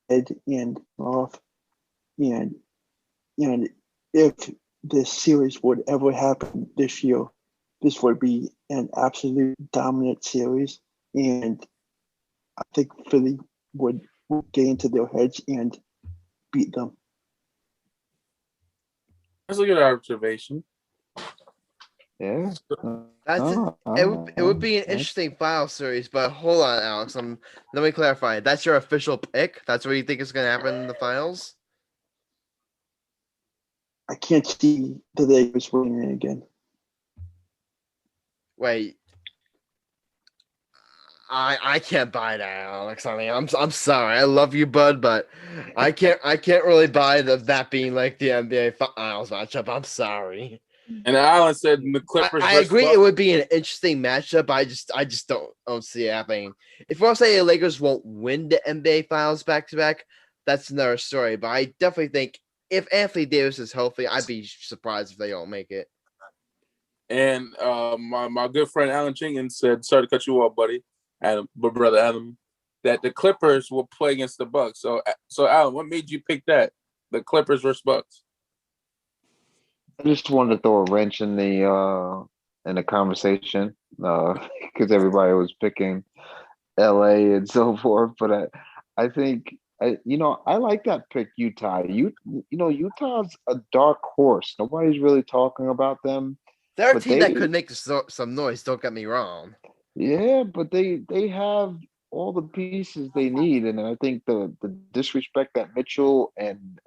head and off, and if this series would ever happen this year, this would be an absolute dominant series, and I think Philly would get into their heads and beat them. That's a good observation. Yeah, it would be an interesting final series, but hold on, Alex. Let me clarify. That's your official pick? That's what you think is going to happen in the finals? I can't see the Lakers winning it again. Wait, I can't buy that, Alex. I mean, I'm sorry. I love you, bud, but I can't really buy that being like the NBA Finals matchup. I'm sorry. And Allen said the Clippers. I agree. It would be an interesting matchup. I just don't see it happening. If you want to say the Lakers won't win the NBA Finals back to back, that's another story. But I definitely think if Anthony Davis is healthy, I'd be surprised if they don't make it. And my good friend Allen Jenkins said, sorry to cut you off, buddy, but brother Adam, that the Clippers will play against the Bucks. So Allen, what made you pick that? The Clippers versus Bucks. I just wanted to throw a wrench in the conversation because everybody was picking LA and so forth. But I think I like that pick, Utah. Utah's a dark horse. Nobody's really talking about them. They're a team that could make some noise. Don't get me wrong. Yeah, but they have all the pieces they need, and I think the disrespect that Mitchell and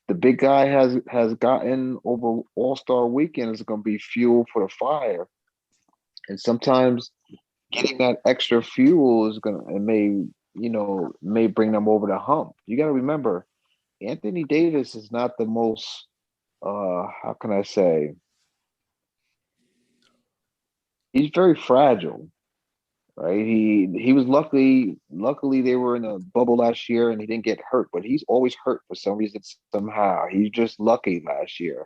the big guy has gotten over All-Star Weekend is going to be fuel for the fire. And sometimes getting that extra fuel may bring them over the hump. You got to remember, Anthony Davis is not the most how can I say? He's very fragile, right? He was luckily they were in a bubble last year and he didn't get hurt, but he's always hurt for some reason somehow. He's just lucky last year.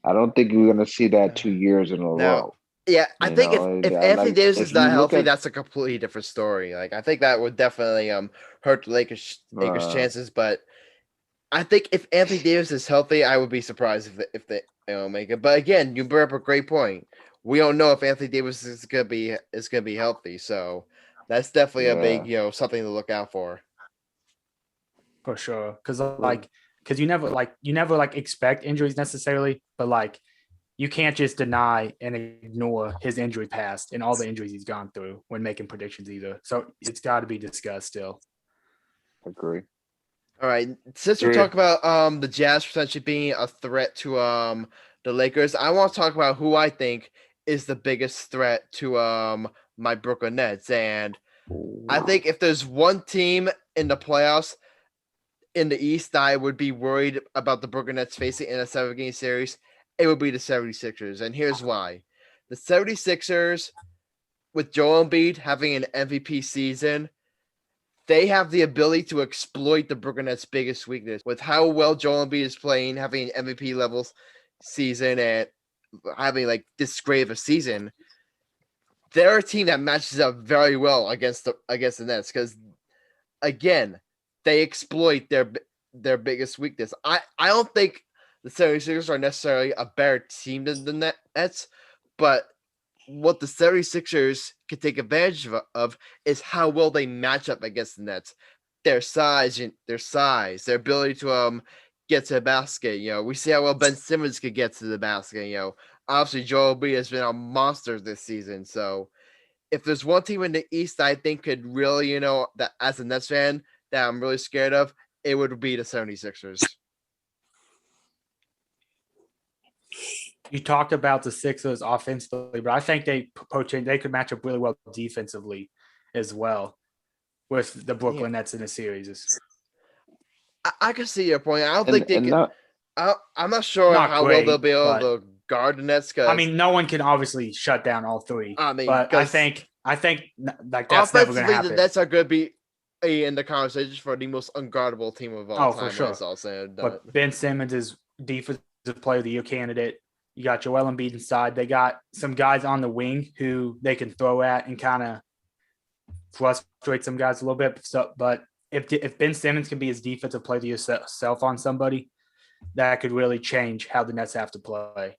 I don't think we're going to see that 2 years in a row. Yeah, I think if Anthony Davis is not healthy, that's a completely different story. Like I think that would definitely hurt the Lakers' chances. But I think if Anthony Davis is healthy, I would be surprised if they don't make it. But again, you brought up a great point. We don't know if Anthony Davis is gonna be healthy, so that's definitely a big something to look out for. For sure, because you never expect injuries necessarily, but you can't just deny and ignore his injury past and all the injuries he's gone through when making predictions either. So it's got to be discussed still. Agree. All right, since we're talking about the Jazz potentially being a threat to the Lakers, I want to talk about who I think is the biggest threat to my Brooklyn Nets. And I think if there's one team in the playoffs in the East I would be worried about the Brooklyn Nets facing in a 7-game series, it would be the 76ers. And here's why. The 76ers, with Joel Embiid having an MVP season, they have the ability to exploit the Brooklyn Nets' biggest weakness. With how well Joel Embiid is playing, having an MVP levels season, and having like this great of a season, they're a team that matches up very well against the Nets because, again, they exploit their biggest weakness. I don't think the 76ers are necessarily a better team than the Nets, but what the 76ers can take advantage of is how well they match up against the Nets. Their size, their ability to get to the basket. We see how well Ben Simmons could get to the basket. Obviously Joel Embiid has been a monster this season. So if there's one team in the East I think could really, that as a Nets fan that I'm really scared of, it would be the 76ers. You talked about the Sixers offensively, but I think they could match up really well defensively as well with the Brooklyn Nets in the series. I can see your point. I don't think they can. I'm not sure how well they'll be able to guard the Nets. I mean, no one can obviously shut down all three. But I think like that's never going to happen. The Nets are going to be in the conversation for the most unguardable team of all time. For sure. But Ben Simmons is defensive player of the year candidate. You got Joel Embiid inside. They got some guys on the wing who they can throw at and kind of frustrate some guys a little bit. So, but if Ben Simmons can be his defensive player to yourself on somebody, that could really change how the Nets have to play.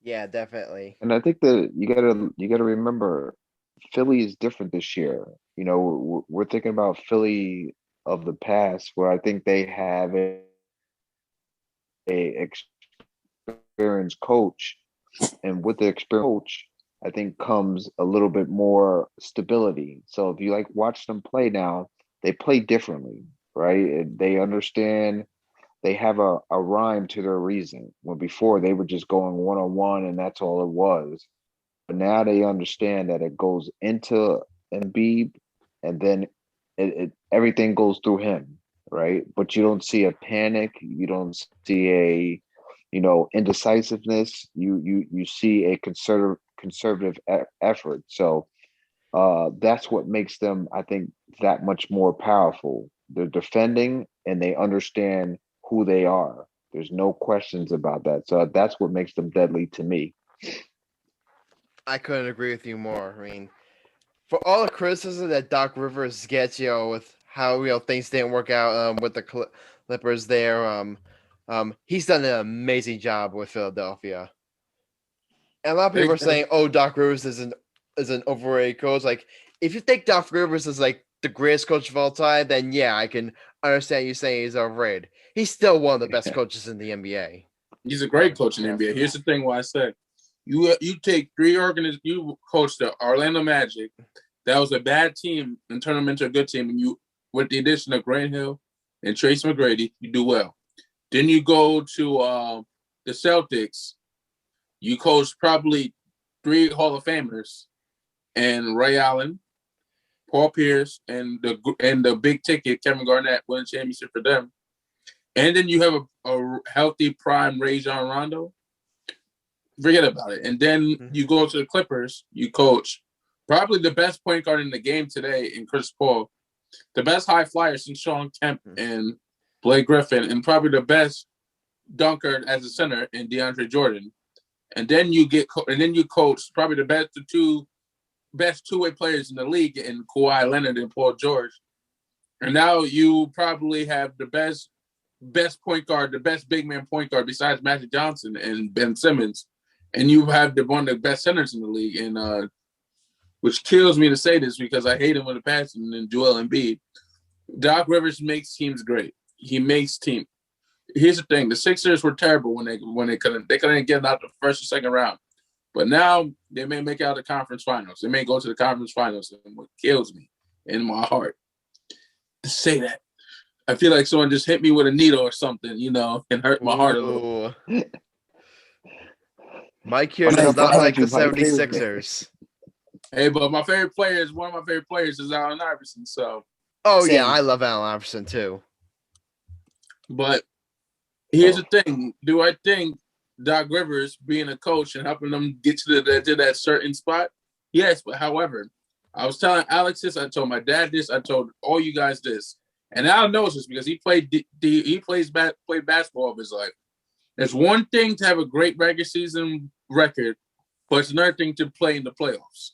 Yeah, definitely. And I think that you gotta remember, Philly is different this year. We're thinking about Philly of the past, where I think they have a experienced coach, and with the experienced coach, I think comes a little bit more stability. So if you watch them play now, they play differently, right? They understand, they have a rhyme to their reason. When before they were just going one-on-one and that's all it was. But now they understand that it goes into Embiid and then everything goes through him, right? But you don't see a panic, you don't see a indecisiveness. You see a conservative effort. So that's what makes them, I think, that much more powerful. They're defending and they understand who they are. There's no questions about that. So that's what makes them deadly to me. I couldn't agree with you more. I mean, for all the criticism that Doc Rivers gets, with how things didn't work out with the Clippers there, he's done an amazing job with Philadelphia. And a lot of people are saying, "Oh, Doc Rivers is an overrated coach." Like, if you think Doc Rivers is like the greatest coach of all time, then yeah, I can understand you saying he's overrated. He's still one of the best coaches in the NBA. He's a great coach in the NBA. Here's the thing: why I said you take you coached the Orlando Magic. That was a bad team and turn them into a good team. And you, with the addition of Grant Hill and Tracy McGrady, you do well. Then you go to the Celtics. You coached probably 3 Hall of Famers, and Ray Allen, Paul Pierce, and the big ticket Kevin Garnett won a championship for them. And then you have a healthy prime Rajon Rondo. Forget about it. And then you go to the Clippers. You coach probably the best point guard in the game today in Chris Paul, the best high flyer since Sean Kemp and Blake Griffin, and probably the best dunker as a center in DeAndre Jordan. And then you coach probably the best two-way players in the league in Kawhi Leonard and Paul George. And now you probably have the best point guard, the best big man point guard besides Magic Johnson and Ben Simmons. And you have one of the best centers in the league, and which kills me to say this because I hate him with a passion, and Joel Embiid. Doc Rivers makes teams great. He makes teams. Here's the thing: the Sixers were terrible when they couldn't get out the first or second round, but now they may make it out the conference finals. They may go to the conference finals, and what kills me in my heart to say that, I feel like someone just hit me with a needle or something, and hurt my heart a little. Mike here does not like the 76ers. Hey, but one of my favorite players is Allen Iverson. So Oh Same. yeah, I love Allen Iverson too. But here's the thing: do I think Doc Rivers being a coach and helping them get to that certain spot? Yes, but however, I was telling Alex this, I told my dad this, I told all you guys this, and Al knows this because he played basketball of his life. It's one thing to have a great regular season record, but it's another thing to play in the playoffs.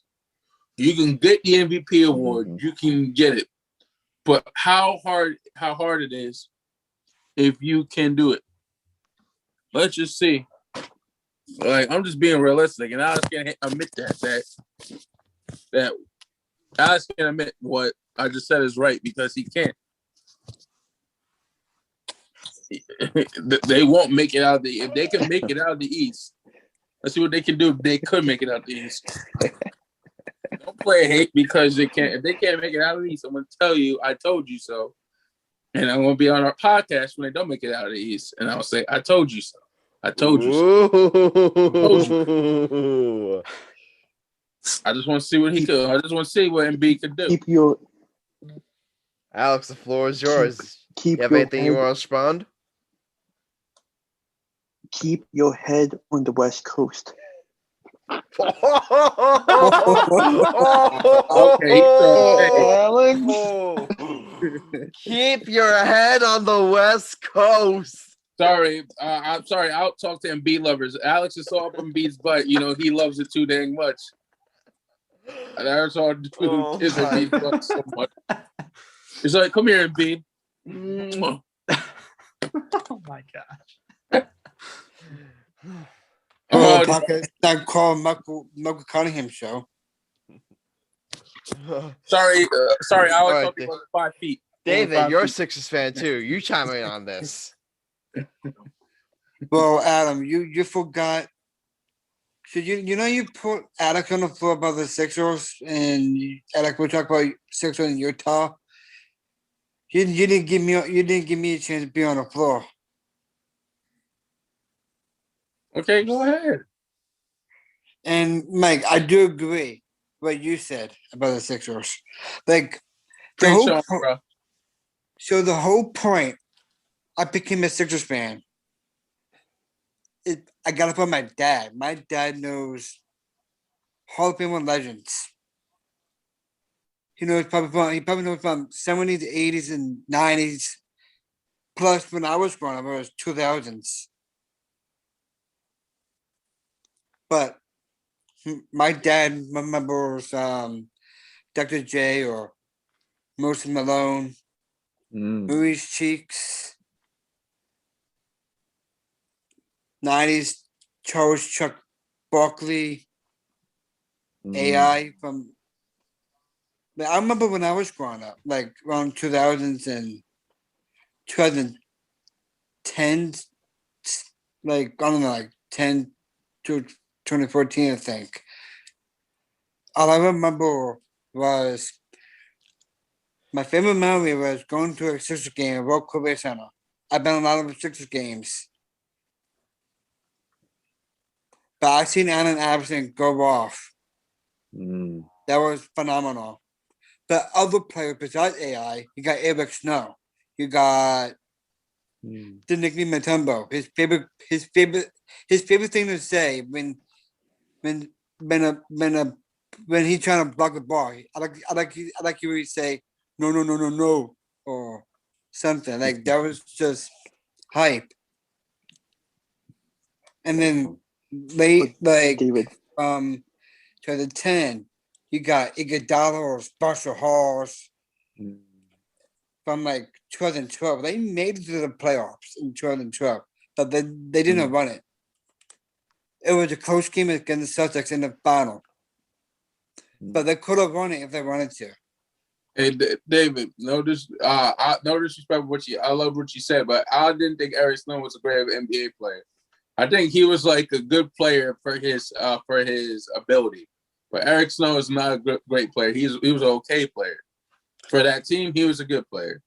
You can get the MVP award, you can get it, but how hard it is if you can do it. Let's just see. Like, I'm just being realistic, and Alex can't admit that Alex can't admit what I just said is right because he can't. They won't make it out of if they can make it out of the East. Let's see what they can do if they could make it out of the East. Don't play hate because they can't. If they can't make it out of the East, I'm gonna tell you, I told you so. And I'm gonna be on our podcast when they don't make it out of the East, and I'll say, I told you so. I told you so. I just want to see what he could. I just want to see what Embiid could do. Alex, the floor is yours. You have anything you want to respond? Keep your head on the West Coast. Okay, so, keep your head on the West Coast. Sorry, I'm sorry. I'll talk to Embiid lovers. Alex is so up Embiid's butt. You know, he loves it too dang much. And that's all his Embiid's butt so much. He's like, come here, Embiid. Oh my gosh. That call Michael Cunningham show. Sorry, I was right, talking about 5 feet. David, you're a Sixers fan too. You chime in on this. Well, Adam, you forgot. So you put Alex on the floor about the Sixers, and Alex will talk about Sixers in Utah. You didn't give me a chance to be on the floor. Okay, go ahead. And Mike, I do agree what you said about the Sixers. Like the whole point I became a Sixers fan. I got it from my dad. My dad knows Hall of Fame legends. He probably knows from 70s, 80s, and 90s. Plus, when I was growing up, it was 2000s. But my dad remembers Dr. J or Moses Malone, Maurice Cheeks, 90s Charles Chuck Barkley, AI from. I remember when I was growing up, like around 2000s and 2010, like I don't know, like 10 to 2014, I think. All I remember was my favorite memory was going to a Sixers game at World Trade Center. I've been a lot of Sixers games. But I've seen Allen Iverson go off. That was phenomenal. But other players besides AI, you got Eric Snow. You got the nickname Matumbo. His favorite thing to say when he's trying to block the ball. I like you would say no or something like that was just hype. And then late 2010, you got Iguodala or Buster Halls from like 2012. They made it to the playoffs in 2012, but they didn't run it. It was a close game against the Celtics in the final. But they could have won it if they wanted to. Hey, David, no disrespect what I love what you said, but I didn't think Eric Snow was a great NBA player. I think he was like a good player for his ability. But Eric Snow is not a great player. He was an okay player. For that team, he was a good player.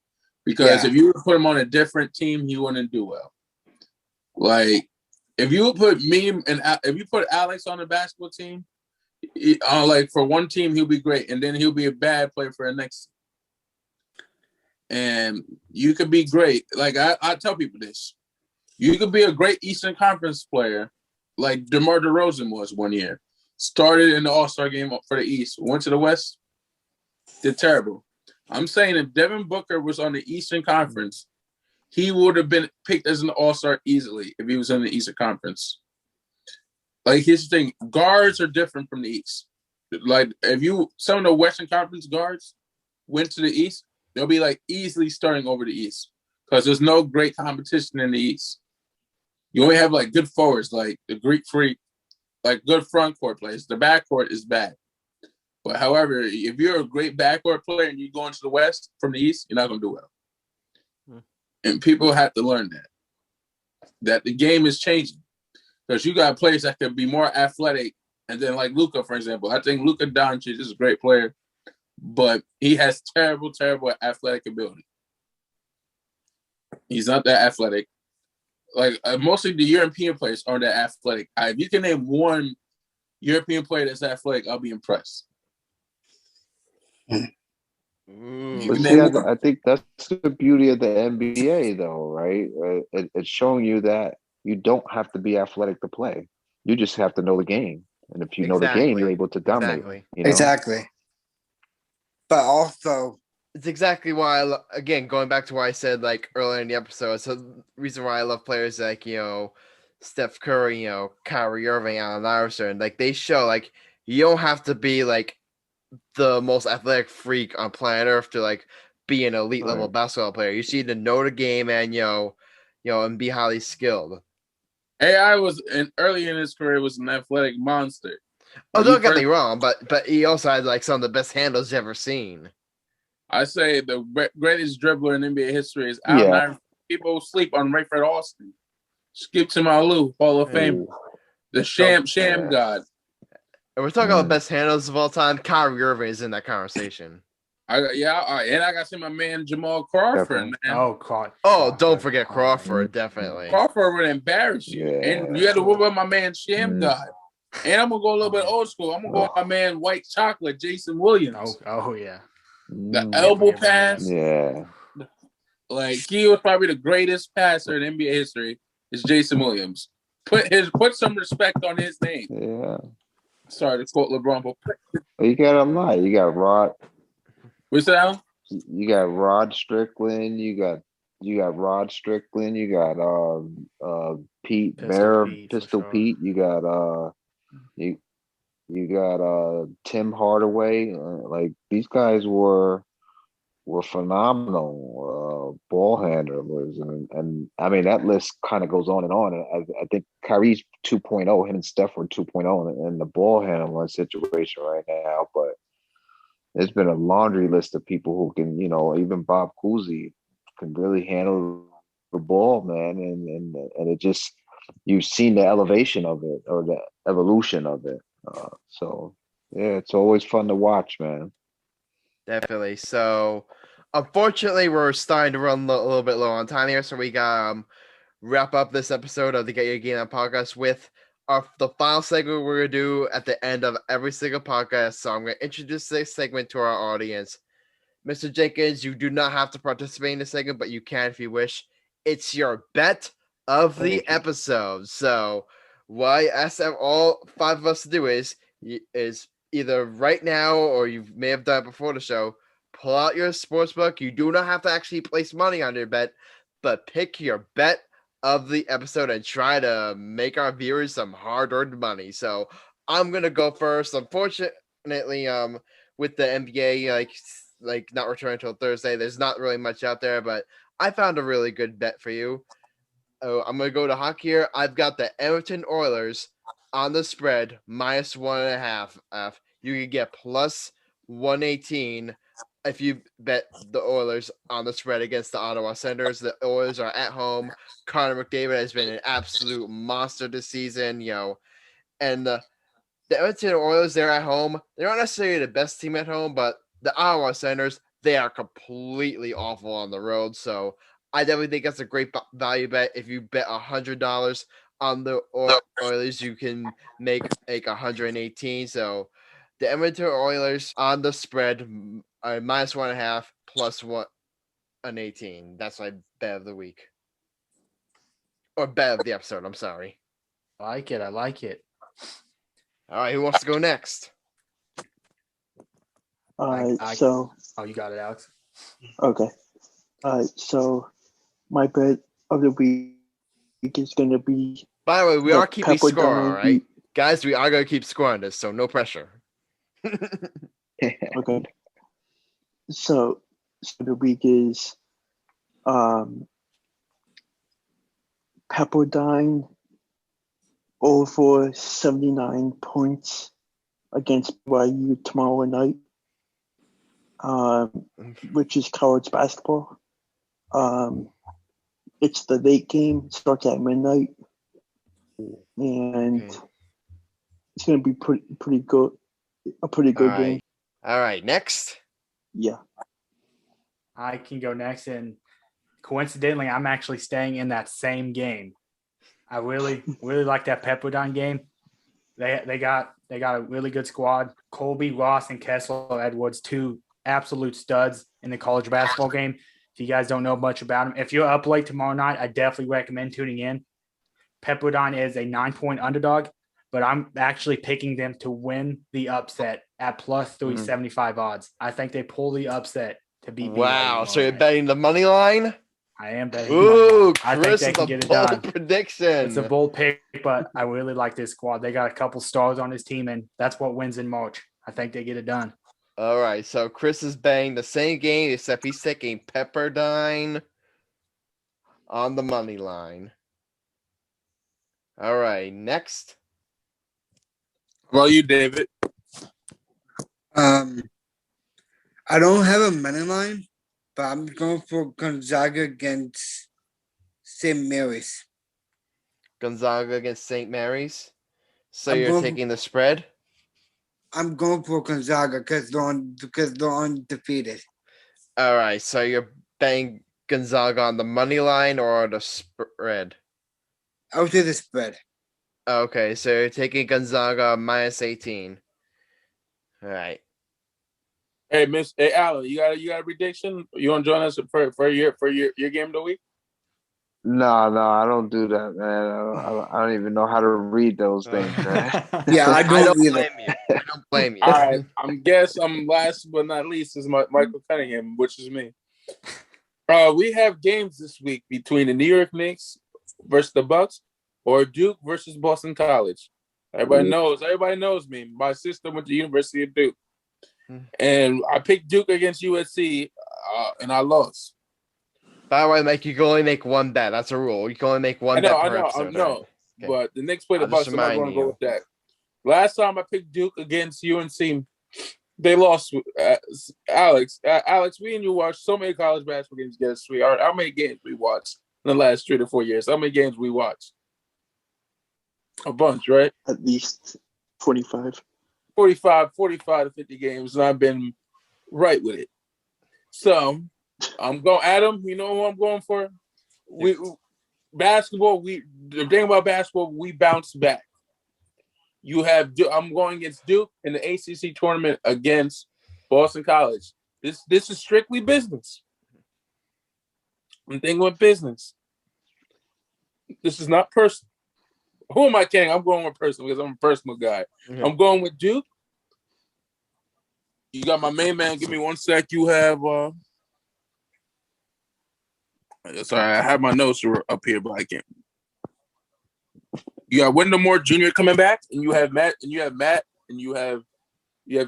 Because if you would put him on a different team, he wouldn't do well. Like, if you put Alex on a basketball team, like for one team, he'll be great. And then he'll be a bad player for the next team. And you could be great. Like I tell people this. You could be a great Eastern Conference player, like DeMar DeRozan was one year. Started in the All-Star game for the East, went to the West, did terrible. I'm saying if Devin Booker was on the Eastern Conference, he would have been picked as an All-Star easily if he was in the Eastern Conference. Like, here's the thing. Guards are different from the East. Like, if some of the Western Conference guards went to the East, they'll be, like, easily starting over the East because there's no great competition in the East. You only have, like, good forwards, like the Greek Freak, like good front court players. The backcourt is bad. But, however, if you're a great backcourt player and you go into the West from the East, you're not going to do well. And people have to learn that the game is changing because you got players that can be more athletic. And then, like Luka, for example, I think Luka Doncic is a great player, but he has terrible, terrible athletic ability. He's not that athletic. Like, mostly the European players aren't that athletic. If you can name one European player that's athletic, I'll be impressed. But see, I think that's the beauty of the NBA, though, right? It's showing you that you don't have to be athletic to play. You just have to know the game. And if you know the game, you're able to dominate. Exactly. You know? Exactly. But also, it's exactly why, again, going back to what I said like earlier in the episode, so the reason why I love players like, Steph Curry, Kyrie Irving, Allen Iverson, like they show like you don't have to be like the most athletic freak on planet Earth to like be an elite level basketball player. You just need to know the game and and be highly skilled. AI early in his career was an athletic monster. Oh, don't get me wrong, but he also had like some of the best handles you've ever seen. I say the greatest dribbler in NBA history is Allen Iverson. People sleep on Rayford Austin. Skip to Malou, Hall of Fame. The sham god. And we're talking about best handles of all time. Kyrie Irving is in that conversation. And I got to see my man Jamal Crawford, man. Don't forget Crawford, definitely. Crawford would embarrass you. Yeah. And you had to worry about my man Sham God. And I'm going to go a little bit old school. I'm going to go with my man White Chocolate, Jason Williams. Oh yeah. The elbow pass. Yeah. Like, he was probably the greatest passer in NBA history is Jason Williams. Put some respect on his name. Yeah. Sorry to quote LeBron, but you got a lot. You got Rod. What's that? You got Rod Strickland. You got Rod Strickland. You got Pete Bear, Pistol Pete. You got you got Tim Hardaway. Like, these guys were phenomenal ball handlers, and I mean that list kind of goes on and on. I think Kyrie's 2.0, him and Steph were 2.0 in the ball handling situation right now, but there's been a laundry list of people who can, even Bob Cousy can really handle the ball, man, and it just, you've seen the elevation of it or the evolution of it. So yeah, it's always fun to watch, man. Definitely. So, unfortunately, we're starting to run a little bit low on time here, so we got wrap up this episode of the Get Your Game On podcast with the final segment we're going to do at the end of every single podcast. So, I'm going to introduce this segment to our audience. Mr. Jenkins, you do not have to participate in this segment, but you can if you wish. It's your bet of the episode. So, what I asked all five of us to do is either right now or you may have done it before the show, pull out your sportsbook. You do not have to actually place money on your bet, but pick your bet of the episode and try to make our viewers some hard-earned money. So I'm gonna go first. Unfortunately, with the NBA like not returning until Thursday, there's not really much out there, but I found a really good bet for you. I'm gonna go to hockey here. I've got the Edmonton Oilers on the spread -1.5. You can get +118 if you bet the Oilers on the spread against the Ottawa Senators. The Oilers are at home. Connor McDavid has been an absolute monster this season, and the Edmonton Oilers, they're at home. They're not necessarily the best team at home, but the Ottawa Senators, they are completely awful on the road. So I definitely think that's a great value bet. If you bet $100 on the Oilers, you can make 118. So the Edmonton Oilers on the spread -1.5 +1 an 18. That's my bet of the week. Or bet of the episode, I'm sorry. I like it. All right, who wants to go next? So. Oh, you got it, Alex. Okay. So my bet of the week is going to be. By the way, we are keeping score, all right? Pepperdine. Guys, we are going to keep score on this, so no pressure. Okay. So the week is Pepperdine over 79 points against BYU tomorrow night, which is college basketball. It's the late game, starts at midnight, and it's going to be pretty good. A pretty good game. All right, next. Yeah. I can go next, and coincidentally, I'm actually staying in that same game. I really like that Pepperdine game. They got a really good squad. Colby, Ross, and Kessler Edwards, 2 absolute studs in the college basketball game. If you guys don't know much about them, if you're up late tomorrow night, I definitely recommend tuning in. Pepperdine is a 9-point underdog, but I'm actually picking them to win the upset at plus 375 odds. I think they pull the upset to beat BYU. Wow, so you're betting the money line? I am betting. Ooh, I Chris, think they can is get a it bold done. prediction. It's a bold pick, but I really like this squad. They got a couple stars on this team, and that's what wins in March. I think they get it done. All right, so Chris is betting the same game, except he's taking Pepperdine on the money line. All right, next. Well, you, David. I don't have a money line, but I'm going for Gonzaga against St. Mary's. Gonzaga against St. Mary's. So I'm you're going taking the spread? I'm going for Gonzaga because they're undefeated. All right, so you're betting Gonzaga on the money line or the spread? I would say the spread. Okay, so you're taking Gonzaga minus 18. All right. Hey, Allen, you got a prediction? You want to join us for your game of the week? No, I don't do that, man. I don't even know how to read those things, man. Yeah, I don't either. blame you. I don't blame you. All right, I'm last but not least is Michael Cunningham, which is me. We have games this week between the New York Knicks versus the Bucks or Duke versus Boston College. Everybody knows me. My sister went to the University of Duke. And I picked Duke against USC, and I lost. By the way, Mike, you can only make one bet. That's a rule. You can only make one bet per episode. I know. Right? Okay. But the Knicks play the Bucks, so I'm not going to go with that. Last time I picked Duke against UNC, they lost. Alex, we and you watched so many college basketball games together, sweetheart. How many games we watched in the last 3 to 4 years? How many games we watched? A bunch, right? At least 45. 45 to 50 games, and I've been right with it. So I'm going, Adam. You know who I'm going for? The thing about basketball, we bounce back. I'm going against Duke in the ACC tournament against Boston College. This is strictly business. I'm thinking with business. This is not personal. Who am I kidding? I'm going with personal because I'm a personal guy. Mm-hmm. I'm going with Duke. You got my main man. Give me 1 sec. You have sorry, I have my notes up here, but I can't. You got Wendell Moore Jr. coming back, and you have Matt, and you have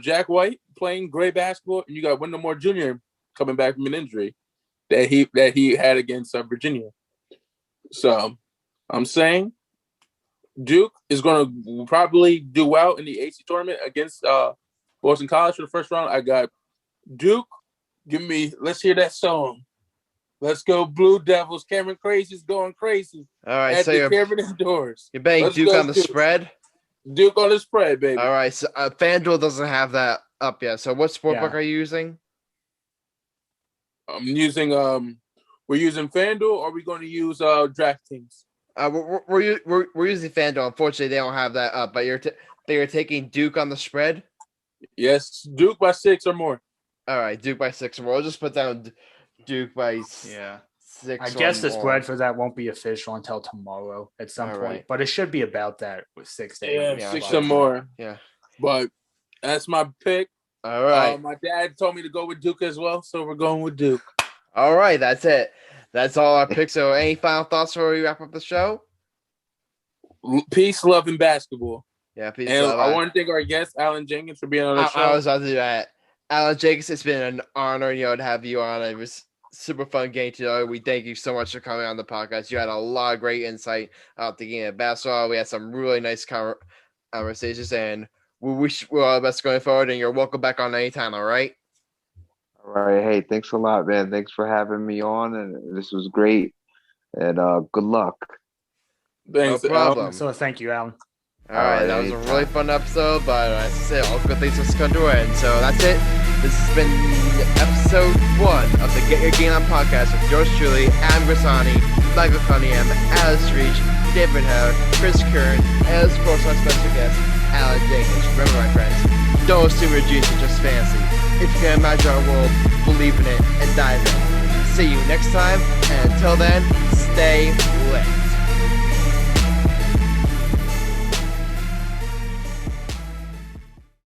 Jack White playing great basketball, and you got Wendell Moore Jr. coming back from an injury that he had against Virginia. So I'm saying Duke is going to probably do well in the AC tournament against Boston College for the first round. I got Duke. Let's hear that song. Let's go Blue Devils. Cameron Crazy's going crazy. All right, so you're indoors. You're betting Duke on the spread? Duke on the spread, baby. All right, so FanDuel doesn't have that up yet. So what sportbook are you using? I'm using we're using FanDuel, or are we going to use DraftKings? We're using FanDuel. Unfortunately, they don't have that up. But you're taking Duke on the spread? Yes, Duke by 6 or more. All right, Duke by 6 or more. We'll just put down Duke by Yeah. 6. I guess the more. spread for that won't be official until tomorrow at some point, right. but it should be about that with 6 to 8. Yeah, 6 or more. Yeah. But that's my pick. All right. My dad told me to go with Duke as well, so we're going with Duke. All right, that's it. That's all our picks. So, any final thoughts before we wrap up the show? Peace, love, and basketball. Yeah, peace. And love. I want to thank our guest, Allen Jenkins, for being on the show. I was about to do that. Allen Jenkins, it's been an honor, to have you on. It was super fun getting to know. We thank you so much for coming on the podcast. You had a lot of great insight out the game of basketball. We had some really nice conversations, and we wish you all the best going forward. And you're welcome back on anytime. All right. All right. Hey, thanks a lot, man. Thanks for having me on, and this was great. And good luck. Thanks, no problem. So thank you, Alan. All right, that was a really fun episode, but as I said, all good things must come to an end. So that's it. This has been episode 1 of the Get Your Game On podcast with yours truly, Adam Grassani, Michael Cunningham, Alice Reich, David Hare, Chris Kern, and of course our special guest, Allen Jenkins. Remember, my friends, don't assume your dreams are just fancy. If you can imagine our world, believe in it, and dive in. See you next time, and until then, stay lit.